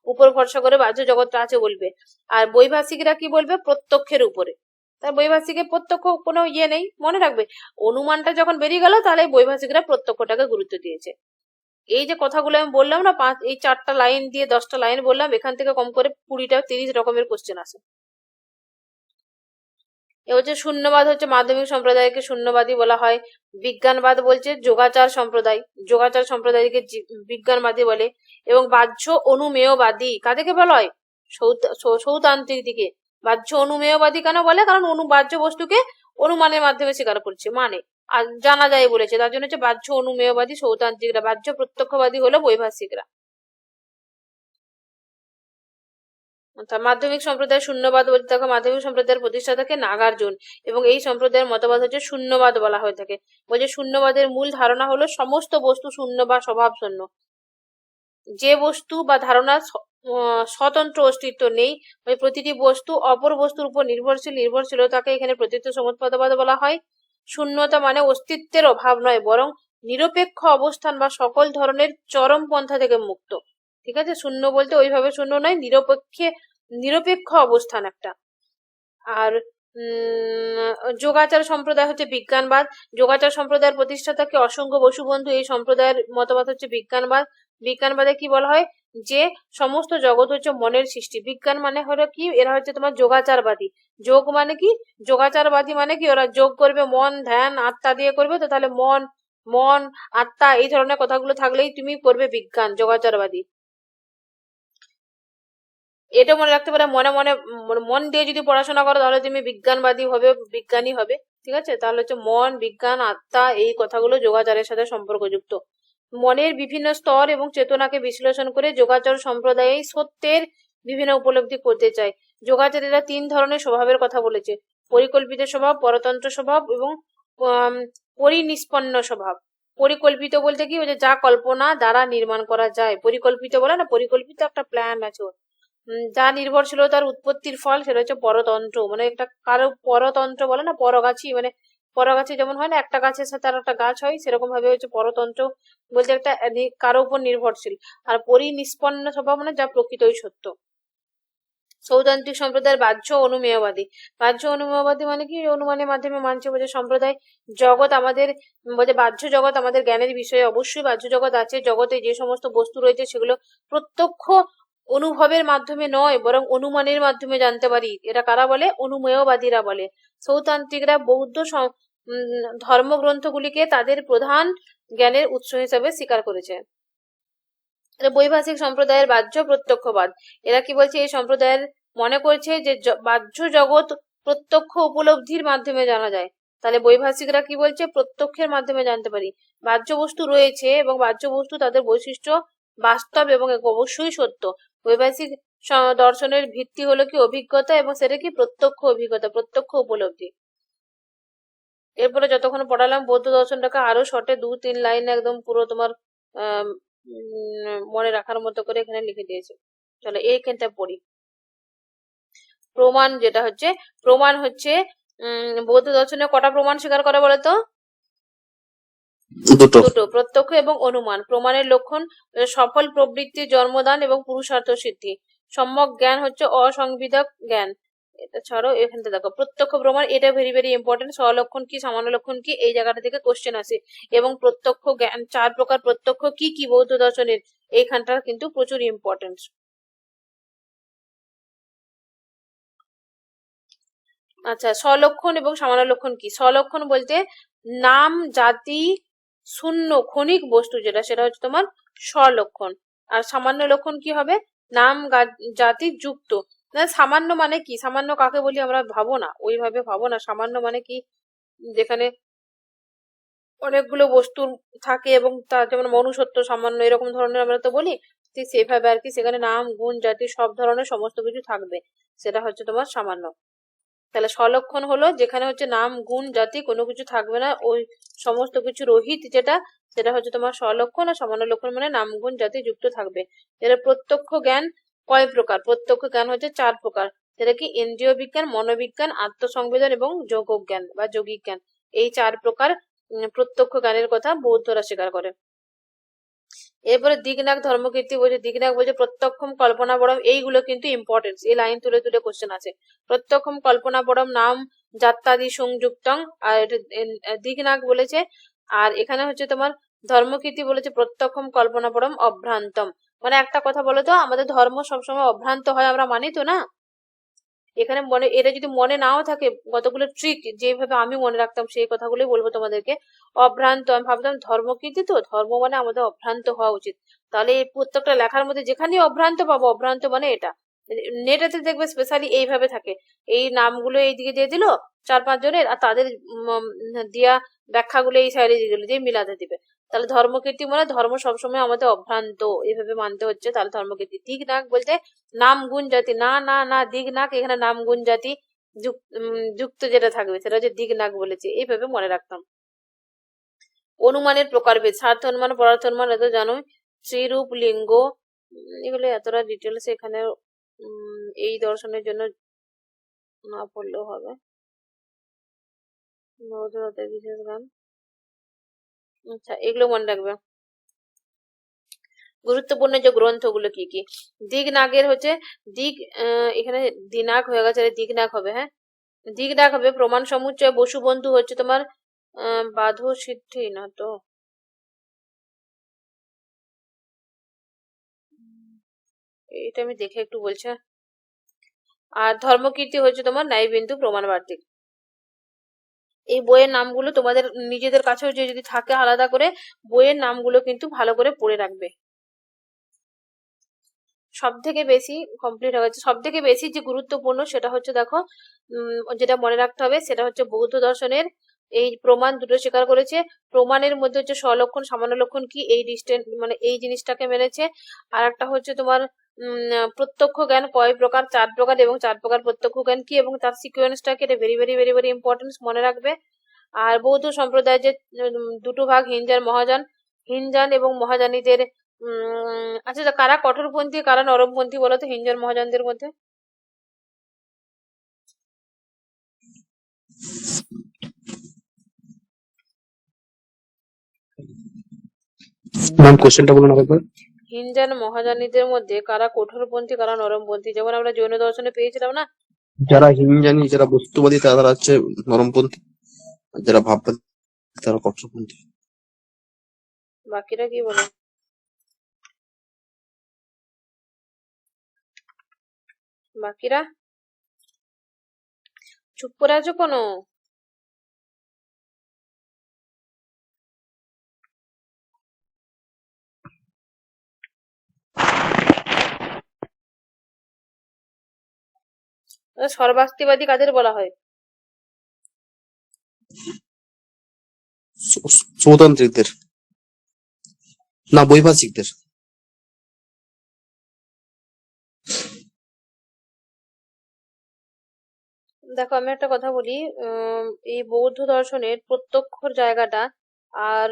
উপর ভরসা করে বাহ্য জগৎটা আছে বলবে। আর বৈভাষিকরা কি বলবে? প্রত্যক্ষের উপরে। তার বৈভাষিকের প্রত্যক্ষ কোনো ইয়ে নেই, মনে রাখবে। অনুমানটা যখন বেরিয়ে গেল, তাহলে বৈভাষিকরা প্রত্যক্ষটাকে গুরুত্ব দিয়েছে। এই যে কথাগুলো আমি বললাম না, এই 4টা লাইন দিয়ে 10টা লাইন বললাম, এখান থেকে কম করে 20-30 রকমের কোশ্চেন আসে। এ হচ্ছে শূন্যবাদ, হচ্ছে মাধ্যমিক সম্প্রদায়কে শূন্যবাদী বলা হয়। বিজ্ঞানবাদ বলছে যোগাচার সম্প্রদায়, যোগাচার সম্প্রদায়কে বিজ্ঞানবাদী বলে। এবং বাহ্য অনুমেয়বাদী কাদেরকে বলা হয়? সৌতান্ত্রিক দিকে। বাহ্য অনুমেয়বাদী কেন বলে? কারণ বাহ্য বস্তুকে অনুমানের মাধ্যমে স্বীকার করছে, মানে আর জানা যায় বলেছে, তার জন্য হচ্ছে বাহ্য অনুমেয়বাদী সৌতান্ত্রিকরা। বাহ্য প্রত্যক্ষবাদী হলো বৈভাষিকরা। মাধ্যমিক সম্প্রদায় শূন্যবাদ বলতে দেখো, মাধ্যমিক সম্প্রদায়ের প্রতিষ্ঠাতাকে নাগার্জুন, এবং এই সম্প্রদায়ের মতবাদ হচ্ছে শূন্যবাদ বলা হয়ে থাকে। বলছে শূন্যবাদের মূল ধারণা হলো সমস্ত বস্তু শূন্য বা স্বভাব শূন্য। যে বস্তু বা ধারণার স্বতন্ত্র অস্তিত্ব নেই, ওই প্রতিটি বস্তু অপর বস্তুর উপর নির্ভরশীল, নির্ভরশীলতাকে এখানে প্রতীচ্য সমুৎপদবাদ বলা হয়। শূন্যতা মানে অস্তিত্বের অভাব নয়, বরং নিরপেক্ষ অবস্থান বা সকল ধরনের চরম পন্থা থেকে মুক্ত। ঠিক আছে, শূন্য বলতে ওইভাবে শূন্য নয়, নিরপেক্ষ অবস্থান একটা। আর যোগাচার সম্প্রদায় হচ্ছে বিজ্ঞানবাদ। যোগাচার সম্প্রদায়ের প্রতিষ্ঠাতাকে অসংখ্য বসুবন্ধু, এই সম্প্রদায়ের মতবাদ হচ্ছে বিজ্ঞানবাদ। বিজ্ঞানবাদে কি বলা হয়? যে সমস্ত জগৎ হচ্ছে মনের সৃষ্টি। বিজ্ঞান মানে হলো কি, এরা হচ্ছে তোমার যোগাচারবাদী। যোগ মানে কি? যোগাচারবাদী মানে কি, ওরা যোগ করবে, মন ধ্যান আত্মা দিয়ে করবে, তো তাহলে মন আত্মা এই ধরনের কথাগুলো থাকলেই তুমি করবে বিজ্ঞান, যোগাচারবাদী। এটা মনে রাখতে পারে, মনে মনে মন দিয়ে যদি পড়াশোনা করো তাহলে তুমি বিজ্ঞানবাদী হবে, বিজ্ঞানী হবে। ঠিক আছে, তাহলে হচ্ছে মন, বিজ্ঞান, আত্মা এই কথাগুলো যোগাচারের সাথে সম্পর্কযুক্ত। মনের বিভিন্ন স্তর এবং চেতনাকে বিশ্লেষণ করে যোগাচার সম্প্রদায় সত্যের বিভিন্ন উপলব্ধি করতে চায়। যোগাচারীরা 3 ধরনের স্বভাবের কথা বলেছে: পরিকল্পিত স্বভাব, পরতন্ত্র স্বভাব এবং পরিনিষ্পন্ন স্বভাব। পরিকল্পিত বলতে কি, ওই যে যা কল্পনা দ্বারা নির্মাণ করা যায়, পরিকল্পিত বলে না, পরিকল্পিত একটা প্ল্যান আছে, যা নির্ভরশীলতার উৎপত্তির ফল, সেটা হচ্ছে পরতন্ত্র। মানে একটা কারো পরতন্ত্র বলে না, পরগাছি, মানে পরগাছি যেমন হয় না, একটা গাছের সাথে আর একটা গাছ হয়, সেরকম ভাবে হচ্ছে পরতন্ত্র বলতে একটা কারো উপর নির্ভরশীল। আর পরিনিষ্পন্ন স্বভাব মানে যা প্রকৃতই সত্য। সৌতান্ত্রিক সম্প্রদায়ের বাহ্য অনুমেয়বাদী। বাহ্য অনুমেয়বাদী মানে কি, অনুমানের মাধ্যমে মানছে বোঝে সম্প্রদায়। জগৎ আমাদের বলছে, বাহ্য জগৎ আমাদের জ্ঞানের বিষয়ে, অবশ্যই বাহ্য জগৎ আছে। জগতে যে সমস্ত বস্তু রয়েছে সেগুলো প্রত্যক্ষ অনুভবের মাধ্যমে নয়, বরং অনুমানের মাধ্যমে জানতে পারি। এটা কারা বলে? অনুমেয়বাদীরা বলে। সৌতান্ত্রিকরা বৌদ্ধ ধর্মগ্রন্থগুলিকে তাদের প্রধান জ্ঞানের উৎস হিসেবে স্বীকার করেছে। বৈভাষিক সম্প্রদায়ের বাহ্য প্রত্যক্ষবাদ। এরা কি বলছে? এই সম্প্রদায়ের মনে করছে যে বাহ্য জগৎ প্রত্যক্ষ উপলব্ধির মাধ্যমে জানা যায়। তাহলে বৈভাষিকরা কি বলছে? প্রত্যক্ষের মাধ্যমে জানতে পারি। বাহ্য বস্তু রয়েছে এবং বাহ্য বস্তু তাদের বৈশিষ্ট্য বাস্তব এবং অবশ্যই সত্য। বৈভাষিক দর্শনের ভিত্তি হলো কি অভিজ্ঞতা, এবং সেটা কি প্রত্যক্ষ অভিজ্ঞতা, প্রত্যক্ষ উপলব্ধি। এরপরে যতক্ষণ পড়ালাম বৌদ্ধ দর্শনটাকে আরো শর্টে 2-3 লাইন একদম পুরো তোমার মনে রাখার মতো করে এখানে লিখে দিয়েছে। চলো এইখানটা পড়ি। প্রমাণ, যেটা হচ্ছে প্রমাণ হচ্ছে বৌদ্ধ দর্শনে কটা প্রমাণ স্বীকার করে বলতো? দুটো। প্রত্যক্ষ এবং অনুমান। প্রমাণের লক্ষণ সফল প্রবৃত্তির জন্মদান এবং পুরুষার্থ সিদ্ধি। সম্যক জ্ঞান হচ্ছে অসংবিধক জ্ঞান। এটা ছাড়ো, এখানে দেখো প্রত্যক্ষ প্রমাণ, এটা ভেরি ভেরি ইম্পর্টেন্ট। স্বলক্ষণ কি, সামান্য লক্ষণ কি, এই জায়গাটা থেকে কোশ্চেন আসে। এবং প্রত্যক্ষ জ্ঞান, 4 প্রকার প্রত্যক্ষ কি কি বৌদ্ধ দর্শনের, এইখানটা কিন্তু প্রচুর ইম্পর্টেন্ট। আচ্ছা, স্বলক্ষণ এবং সামান্য লক্ষণ কি? স্বলক্ষণ বলতে নাম জাতি শূন্য ক্ষণিক বস্তু যেটা, সেটা হচ্ছে তোমার স্বলক্ষণ। আর সামান্য লক্ষণ কি হবে? নাম জাতি যুক্ত। সামান্য মানে কি, সামান্য কাকে বলি আমরা ভাবো না, ওইভাবে ভাবো না। সামান্য মানে কি, যেখানে অনেকগুলো বস্তু থাকে এবং তার যেমন মনুষ্যত্ব সামান্য, এরকম ধরনের আমরা তো বলি, ঠিক সেভাবে আর কি, সেখানে নাম গুণ জাতি সব ধরনের সমস্ত কিছু থাকবে, সেটা হচ্ছে তোমার সামান্য। তাহলে স্বলক্ষণ হলো যেখানে হচ্ছে নাম গুণ জাতি কোনো কিছু থাকবে না, ওই সমস্ত কিছু রহিত যেটা, সেটা হচ্ছে তোমার স্বলক্ষণ। আর সামান্য লক্ষণ মানে নাম গুণ জাতি যুক্ত থাকবে। এর প্রত্যক্ষ জ্ঞান কয় প্রকার? প্রত্যক্ষ জ্ঞান হচ্ছে 4 প্রকার, সেটা কি ইন্দ্রিয় বিজ্ঞান, মনোবিজ্ঞান, আত্মসংবেদন এবং যোগজ্ঞান বা যৌগিক জ্ঞান। এই 4 প্রকার প্রত্যক্ষ জ্ঞানের কথা বৌদ্ধরা স্বীকার করে। এরপরে দিগনাগ ধর্মকীর্তি বলছে, দিগনাগ বলছে প্রত্যক্ষম কল্পনা বড়ম, এইগুলো কিন্তু ইম্পর্টেন্স, এই লাইন তুলে তুলে কোশ্চেন আছে। প্রত্যক্ষম কল্পনা বড়ম নাম যাত্রাদি সংযুক্তং, আর এটা দিগনাগ বলেছে। আর এখানে হচ্ছে তোমার ধর্মকীর্তি বলেছে প্রত্যক্ষম কল্পনা বড়ম অভ্রান্তম। মানে একটা কথা বলো তো, আমাদের ধর্ম সবসময় অভ্রান্ত হয়, আমরা মানি তো না? এখানে মনে, এটা যদি মনে নাও থাকে, কতগুলো ট্রিক যেভাবে আমি মনে রাখতাম সেই কথাগুলোই বলবো তোমাদেরকে। অভ্রান্ত, আমি ভাবতাম ধর্মকীর্তি, তো ধর্ম মানে আমাদের অভ্রান্ত হওয়া উচিত। তাহলে এই প্রত্যেকটা লেখার মধ্যে যেখানেই অভ্রান্ত পাবো, অভ্রান্ত মানে এটা। নেটেতে দেখবে স্পেশালি এইভাবে থাকে, এই নামগুলো এইদিকে দিয়ে দিল 4-5 জনের, আর তাদের দিয়া ব্যাখ্যাগুলো এই সাইডে দিয়ে দিল, দিয়ে মিলাতে দিবে। তাহলে ধর্মকীর্তি মানে ধর্ম সবসময় আমাদের অভ্রান্ত, এইভাবে মানতে হচ্ছে। তাহলে ধর্মকীর্তি। দিক নাক বলতে নাম গুণ জাতি, না না না, দিক নাক, এখানে নাম গুণ জাতি যুক্ত যেটা থাকবে সেটা হচ্ছে দিক নাক বলেছে, এইভাবে মনে রাখতাম। অনুমানের প্রকারভেদ, স্বার্থ অনুমান, পদার্থ অনুমান, এটা জানোই। শ্রীরূপ, লিঙ্গ, এগুলো এতটা ডিটেলস এখানে এই দর্শনের জন্য না পড়লেও হবে। বৌদ্ধদের বিশেষ গান, আচ্ছা এগুলো মনে রাখবে। গুরুত্বপূর্ণ যে গ্রন্থগুলো কি কি। দিগনাগের হচ্ছে দিগ, এখানে দিনাগ হয়ে গেছে, দিগনাগ হবে। হ্যাঁ, দিগনাগ হবে। প্রমাণ সমুচ্চয়, বসুবন্ধু হচ্ছে তোমার বাধ সিদ্ধি না তো, এটা আমি দেখে একটু বলছি। আর ধর্মকীর্তি হচ্ছে তোমার ন্যায়বিন্দু প্রমাণ বার্তিক। এই বইয়ের নামগুলো তোমাদের নিজেদের কাছেও যদি থাকে আলাদা করে, বইয়ের নামগুলো কিন্তু ভালো করে পড়ে রাখবে। সব থেকে বেশি কমপ্লিট হয়ে গেছে। সব থেকে বেশি যে গুরুত্বপূর্ণ সেটা হচ্ছে দেখো, যেটা মনে রাখতে হবে সেটা হচ্ছে বৌদ্ধ দর্শনের এই প্রমাণ দুটো স্বীকার করেছে। প্রমাণের মধ্যে হচ্ছে স্বলক্ষণ সামান্য লক্ষণ কি, এই ডিস্টেন্স মানে এই জিনিসটাকে মেনেছে। আর একটা হচ্ছে তোমার প্রত্যক্ষ জ্ঞান কয় প্রকার, 4 প্রকার, এবং 4 প্রকার প্রত্যক্ষ জ্ঞান কি এবং তার সিকোয়েন্সটাকে, এটা very very very very importance, মনে রাখবে। আর বৌদ্ধ সম্প্রদায়ের যে দুটো ভাগ, হিনজান মহাযান, হিনজান এবং মহাযানীদের আচ্ছা কারা কঠোরপন্থী কারা নরমপন্থী বলো তো হিনজান মহাযানদের মধ্যে? ম্যাম কোশ্চেনটা বলুন আরেকবার। হিনজান মহাযানীদের মধ্যে কারা কঠোরপন্থী কারা নরমপন্থী, যেমন আমরা জৈন দর্শনে পেয়েছিলাম না? যারা হিনজানি, যারা বস্তুবাদী তারা হচ্ছে নরমপন্থী, আর যারা ভাববাদী তারা কঠোরপন্থী। বাকিরা কি বলে? বাকিরা চুপ করে আছো কোনো? সর্বাস্তিবাদী কাদের বলা হয়? সৌতান্ত্রিকদের, না বৈভাষিকদের। দেখো আমি একটা কথা বলি, এই বৌদ্ধ দর্শনের প্রত্যক্ষর জায়গাটা আর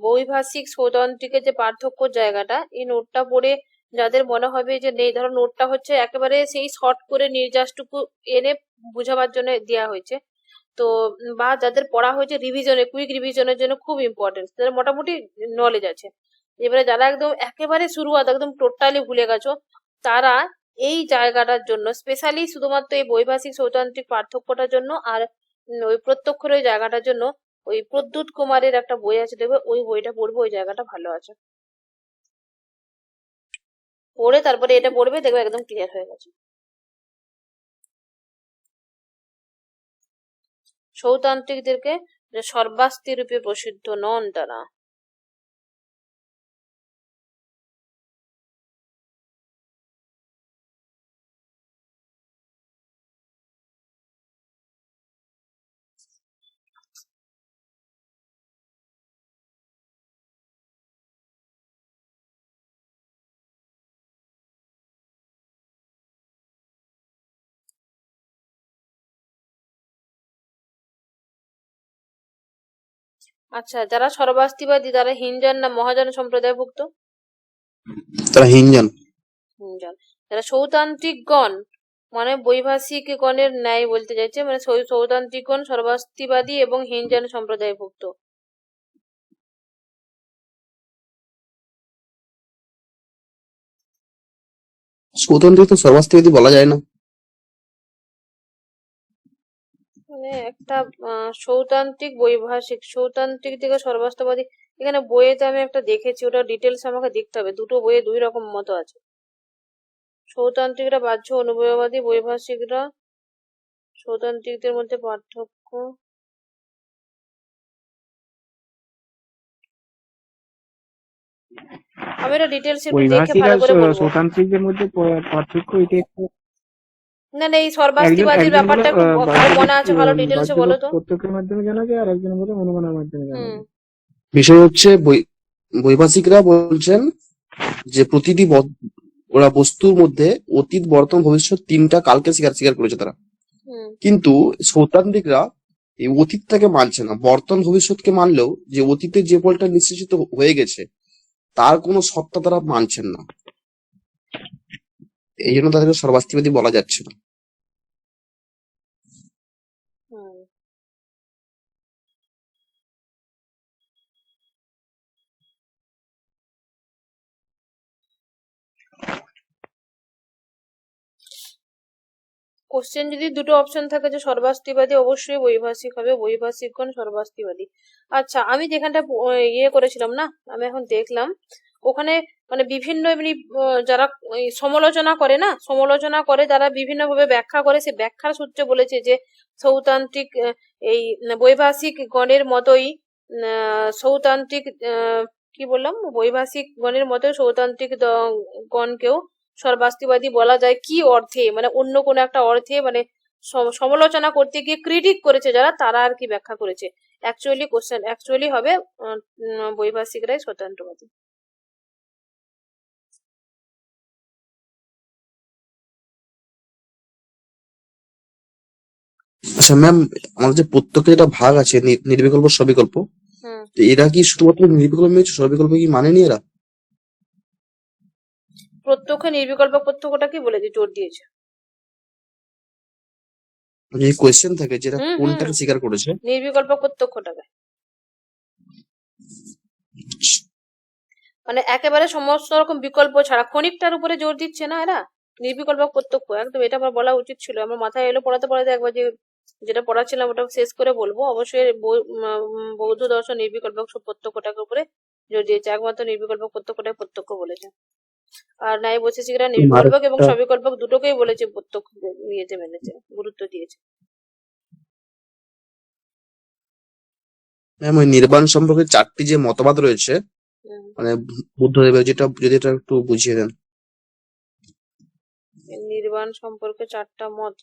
বৈভাষিক সৌতান্ত্রিকের যে পার্থক্যর জায়গাটা, এই নোটটা পড়ে যাদের মনে হবে যে নেই, ধরো নোটটা হচ্ছে একেবারে সেই শর্ট করে নির্যাসটুকু এনে বোঝাবার জন্য দেওয়া হয়েছে, তো বা যাদের পড়া হয়েছে রিভিশনে, কুইক রিভিশনের জন্য খুব ইম্পর্টেন্ট, তাদের মোটামুটি নলেজ আছে। এবারে যারা একদম একেবারে শুরুয়াত, একদম টোটালি ভুলে গেছো, তারা এই জায়গাটার জন্য স্পেশালি শুধুমাত্র এই বৈভাষিক সৌতান্ত্রিক পার্থক্যটার জন্য আর ওই প্রত্যক্ষর ওই জায়গাটার জন্য ওই প্রদ্যুৎ কুমারের একটা বই আছে, দেখবে ওই বইটা পড়বে, ওই জায়গাটা ভালো আছে। পড়ে তারপরে এটা পড়বে, দেখবে একদম ক্লিয়ার হয়ে গেছে। সৌতান্ত্রিকদেরকে সর্বাস্তি রূপে প্রসিদ্ধ নন তারা। আচ্ছা, যারা সর্বাস্তিবাদী তারা হিনজান না মহাযান সম্প্রদায়ভুক্ত? তারা হিনজান। হিনজান। যারা সৌতান্ত্রিকগণ মানে বৈভাষিক গণের ন্যায় বলতে চাইছে, মানে সৌতান্ত্রিকগণ সর্বাস্তিবাদী এবং হিনজান সম্প্রদায়ভুক্ত। সৌতন্ত্রিক তো সর্বাস্তিবাদী বলা যায় না। মানে একটা সৌতান্ত্রিক বৈভাষিক, সৌতান্ত্রিক থেকে সর্বাস্তিবাদী, এখানে বইয়েতে আমি একটা দেখেছি, ওটা ডিটেলস আমাকে দেখতে হবে, দুটো বইয়ে দুই রকম মত আছে। সৌতান্ত্রিকরা বাহ্য অনুভববাদী, বৈভাষিকরা। সৌতান্ত্রিকদের মধ্যে পার্থক্য, আমি এটা ডিটেলস একটু দেখে বৈভাষিক ভালো আর করে বলবো। সৌতান্ত্রিকদের মধ্যে পার্থক্য এটা একটু না না, এই একজন সর্বাস্তিবাদীর একজন ব্যাপারটা বলে একটু ভালো মনে আছে, ভালো ডিটেলসে বলো তো। প্রত্যক্ষের মাধ্যমে জানা যায়, আর একজন বলে অনুমানের মাধ্যমে জানা হুম যায়। বিষয় হচ্ছে বৈভাষিকরা বলছেন যে প্রতিটি ওরা বস্তুর মধ্যে অতীত, বর্তমান, ভবিষ্যৎ তিনটা কালকে স্বীকার করেছে তারা। হুম কিন্তু সৌতান্ত্রিকরা এই অতীতটাকে মানছে না, বর্তমান ভবিষ্যৎকে মানলেও যে অতীতে যে ফলটা নিশ্চিত হয়ে গেছে তার কোনো সত্তা তারা মানছেন না। এই জন্য তাদেরকে সর্বাস্তিবাদী বলা যাচ্ছে না। হুম কোশ্চেন যদি দুটো অপশন থাকে যে সর্বাস্তিবাদী, অবশ্যই বৈভাষিক হবে, বৈভাষিকগণ সর্বাস্তিবাদী। আচ্ছা, আমি যেখানটা ইয়ে করেছিলাম না, আমি এখন দেখলাম ওখানে মানে বিভিন্ন এমনি যারা ওই সমালোচনা করে না, সমালোচনা করে যারা বিভিন্ন ভাবে ব্যাখ্যা করে, সে ব্যাখ্যার সূত্রে বলেছে যে সৌতান্ত্রিক এই বৈভাষিক গণের মতোই সৌতান্ত্রিক কি বললাম, বৈভাষিক গণের মতোই সৌতান্ত্রিক গণকেও সর্বাস্তিবাদী বলা যায়। কি অর্থে, মানে অন্য কোনো একটা অর্থে, মানে সমালোচনা করতে গিয়ে ক্রিটিক করেছে যারা, তারা আর কি ব্যাখ্যা করেছে। অ্যাকচুয়ালি হবে বৈভাষিকরাই স্বতন্ত্রবাদী। আচ্ছা ম্যাম, আমাদের যে প্রত্যেকের একটা ভাগ আছে নির্বিকল্প সবিকল্প, হুম তো এরা কি শুধুমাত্র নির্বিকল্প মেনেছে, সবিকল্প কি মানেনি এরা? প্রত্যক্ষ নির্বিকল্প প্রত্যক্ষটা কি বলেছে, জোর দিয়েছে। যে কোয়েশ্চেন থাকে যেটা হুম হুম কোনটাকে স্বীকার করেছে। নির্বিকল্প প্রত্যক্ষটাকে মানে একেবারে সমস্ত রকম বিকল্প ছাড়া ক্ষণিকটার উপরে জোর দিচ্ছে না এরা। নির্বিকল্প প্রত্যক্ষ একদম, এটা আমার বলা উচিত ছিল, আমার মাথায় এলো পড়াতে পড়াতে, একবার যে যেটা পড়াচ্ছিলাম ওটা শেষ করে বলবো। অবশ্যই বৌদ্ধ দর্শন নির্বিকল্প প্রত্যক্ষটাকে উপরে জোর দিয়েছে, একমাত্র নির্বিকল্প প্রত্যক্ষটাই প্রত্যক্ষ বলেছে। আর নাই বৈশেষিকরা নির্বিকল্পক এবং আরেকটা সবিকল্পক দুটোকেই বলেছে প্রত্যক্ষ, ইয়েতে মেনেছে, গুরুত্ব দিয়েছে। ম্যাম, ওই নির্বাণ সম্পর্কে চারটি যে মতবাদ রয়েছে, হুম, মানে বুদ্ধদেবের, যেটা যদি এটা একটু বুঝিয়ে দেন। নির্বাণ সম্পর্কে চারটা মত,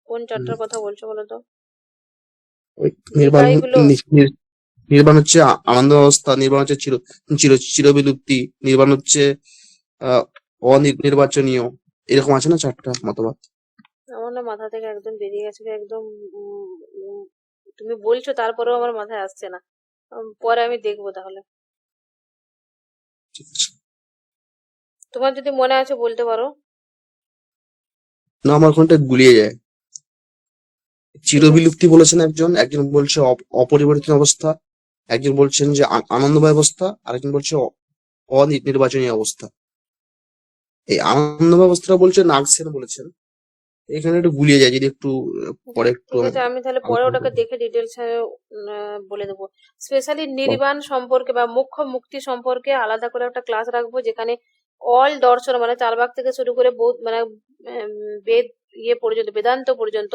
কোন চারটার কথা বলছো বলো তো? ওই নির্বাণ নিকায়গুলো। নির্বাণ হচ্ছে আনন্দ অবস্থা, নির্বাণ হচ্ছে চির চির চিরবিলুপ্তি, নির্বাণ হচ্ছে অনির্বাচনীয়, এরকম আছে না চারটা মতবাদ। আমার না মাথা থেকে একদম বেরিয়ে গেছে একদম। তুমি বলছো তারপরেও আমার মাথায় আসছে না। পরে আমি দেখবো তাহলে। ঠিক আছে। তোমার যদি মনে আছে বলতে পারো। না, আমার ওখানটা গুলিয়ে যায়। চিরবিলুপ্তি বলেছেন একজন, একজন বলছে অপরিবর্তিত অবস্থা, একজন বলছেন যে আনন্দময় অবস্থা, আরেকজন বলছে অনির্বাচনীয় অবস্থা। এই আনন্দময় অবস্থাটা বলছে নাগসেন বলেছেন। এখানে একটু গুলিয়ে যায়, যদি একটু পরে একটু ঠিক আছে, আমি তাহলে পরে আলোচনা ওটাকে করবো। দেখে ডিটেলস বলে দেবো। স্পেশালি নির্বাণ সম্পর্কে বা মুখ্য মুক্তি সম্পর্কে আলাদা করে একটা ক্লাস রাখবো, যেখানে অল দর্শন মানে চার ভাগ থেকে শুরু করে মানে বেদ ইয়ে পর্যন্ত, বেদান্ত পর্যন্ত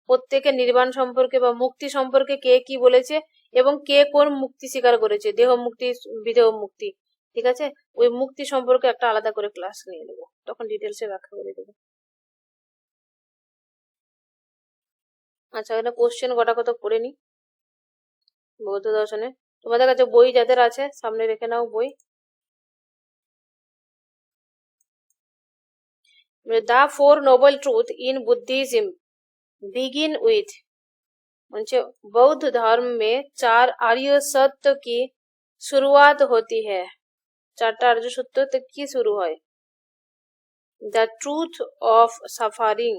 প্রত্যেকে নির্বাণ সম্পর্কে বা মুক্তি সম্পর্কে কে কি বলেছে এবং কে কোন মুক্তি স্বীকার করেছে, দেহ মুক্তি, বিদেহ মুক্তি। ঠিক আছে, ওই মুক্তি সম্পর্কে একটা আলাদা করে ক্লাস নিয়ে নেবো, তখন ডিটেলসে ব্যাখ্যা করে দেবো। আচ্ছা, এখানে কোশ্চেন কটা কত করে নি বৌদ্ধ দর্শনে। তোমাদের কাছে বই যাদের আছে সামনে রেখে নাও বই। The Four Noble Truths in Buddhism begin with বলছে बौद्ध धर्म में 4 आर्य सत्य की शुरुआत होती है। 4টা আর্য সত্য থেকে কি শুরু হয়? দ্য ট্রুথ অফ সাফারিং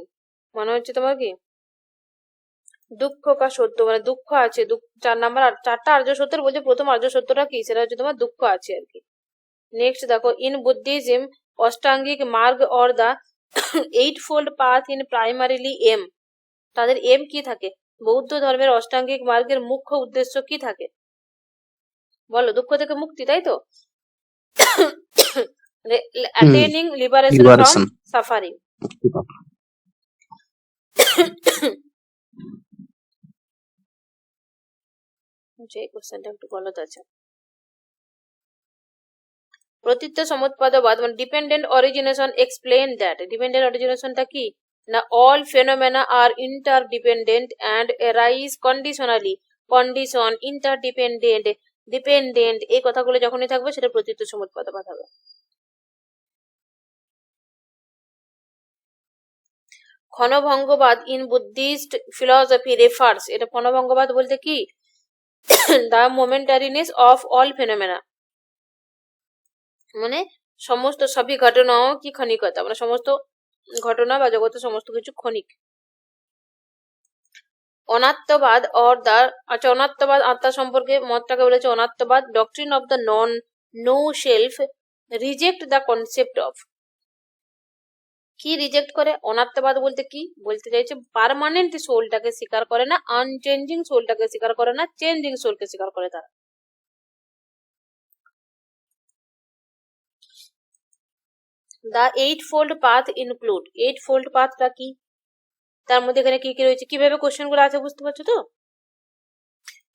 মানে হচ্ছে তোমার কি দুঃখ কা সত্য, মানে দুঃখ আছে। 4 নাম্বার 4টা আর্য সত্যের বলছে প্রথম আর্য সত্যটা কি, সেটা হচ্ছে তোমার দুঃখ আছে আর কি। নেক্সট দেখো, ইন বুদ্ধিজম অষ্টাঙ্গিক মার্গ or the 8-fold path in primarily aim. তাদের এম কি থাকে? বৌদ্ধ ধর্মের অষ্টাঙ্গিক মার্গের মুখ্য উদ্দেশ্য কি থাকে? বলো, দুঃখ থেকে মুক্তি, তাই তো? Attaining liberation from liberation, suffering. মুক্তি পাওয়া। এই কোশ্চেনটা একটু গলত আছে। প্রতীত্য সমুৎপাদবাদ মানে dependent origination explain that. Dependent অরিজিনেশনটা কি না, all phenomena are interdependent and arise conditionally. Condition, interdependent, dependent, এই কথাগুলো যখনই থাকবে সেটা প্রতীত্য সমুৎপাদবাদ হবে। ক্ষণভঙ্গবাদ ইন বুদ্ধিস্ট ফিলসফি রেফার্স। এটা ক্ষণভঙ্গবাদ বলতে কি, the momentariness of all phenomena, মানে সমস্ত সবই ঘটনাও কি ক্ষণিকতা, মানে সমস্ত ঘটনা বা জগতের সমস্ত কিছু ক্ষণিক। অনাত্মবাদ অর দা, আচ্ছা অনাত্মবাদ আত্মা সম্পর্কে মতটাকে বলেছে অনাত্মবাদ। Doctrine of the non no self reject the concept of. কি রিজেক্ট করে? অনাত্মবাদ বলতে কি বলতে চাইছে, পার্মানেন্ট সোলটাকে স্বীকার করে না, আনচেঞ্জিং সোলটাকে স্বীকার করে না, চেঞ্জিং সোলকে স্বীকার করে তারা। The 8-fold path include. 8-fold পাথটা কি, তার মধ্যে এখানে কি কি রয়েছে, কিভাবে কোশ্চেন গুলো আছে বুঝতে পারছো তো?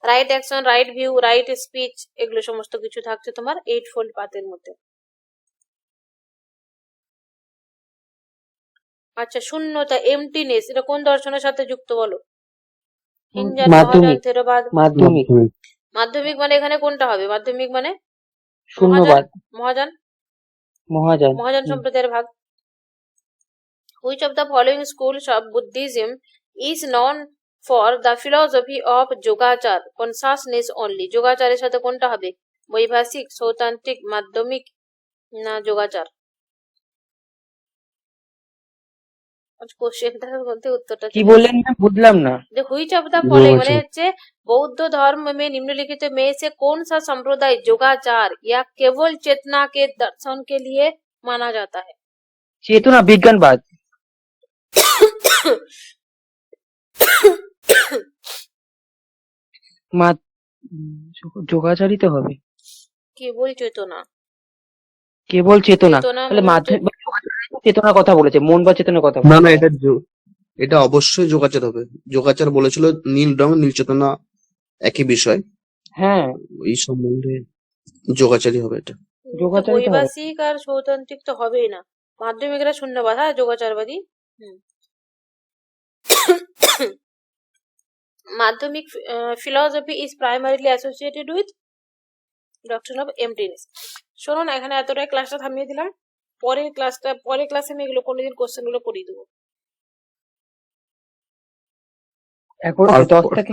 Right action, right view, right speech, এগুলো সমস্ত কিছু থাকছে তোমার 8-fold পাথের মধ্যে। আচ্ছা, শূন্যতা, এমটিনেস, এটা কোন দর্শনের সাথে যুক্ত বলো? হিনজান, মহাযান, মাধ্যমিক। থেরবাদ। মাধ্যমিক। মাধ্যমিক মানে এখানে কোনটা হবে? মাধ্যমিক মানে শূন্যবাদ। মহাযান, মহাযান। মহাযান সম্প্রদায়ের ভাগ। Which of the following schools of Buddhism is known for the philosophy of যোগাচার, consciousness only? যোগাচারের সাথে কোনটা হবে? বৈভাষিক, সৌতান্ত্রিক, মাধ্যমিক না যোগাচার? কোশ্চেনটার মধ্যে উত্তরটা কি বললেন না, বুঝলাম না। যে হুইচ অফ দ্য ফলোইং মানে যোগাচার। হচ্ছে बौद्ध धर्म में निम्नलिखित में से कौन सा संप्रदाय योगाचार या केवल चेतना के दर्शन के लिए माना जाता है? চেতনা বিজ্ঞানবাদ। যোগাচারিত হবে কেবল চেতনা। কেবল চেতনা। চেতনা তাহলে মানে মাধ্যমিক চেতনার কথা বলেছে, মন বা চেতনার কথা না বলেছে। না, এটা অবশ্যই যোগাচার হবে। যোগাচার বলেছিল নীল রং নীল চেতনা একই বিষয়, হ্যাঁ, এই সম্বন্ধে যোগাচারই হবে এটা। যোগাচারিত হবে। বৈভাষিক আর সৌতান্ত্রিক তো হবেই না, মাধ্যমিকরা শূন্যবাদ, হ্যাঁ যোগাচারবাদী। Madhyamika philosophy is primarily associated with doctrine of emptiness. শোনো না, এখানে এতটাই ক্লাসটা থামিয়ে দিলাম, পরের ক্লাসে আমি এগুলো কোনোদিন কোশ্চেন গুলো করিয়ে দেবো। এখন 10 থেকে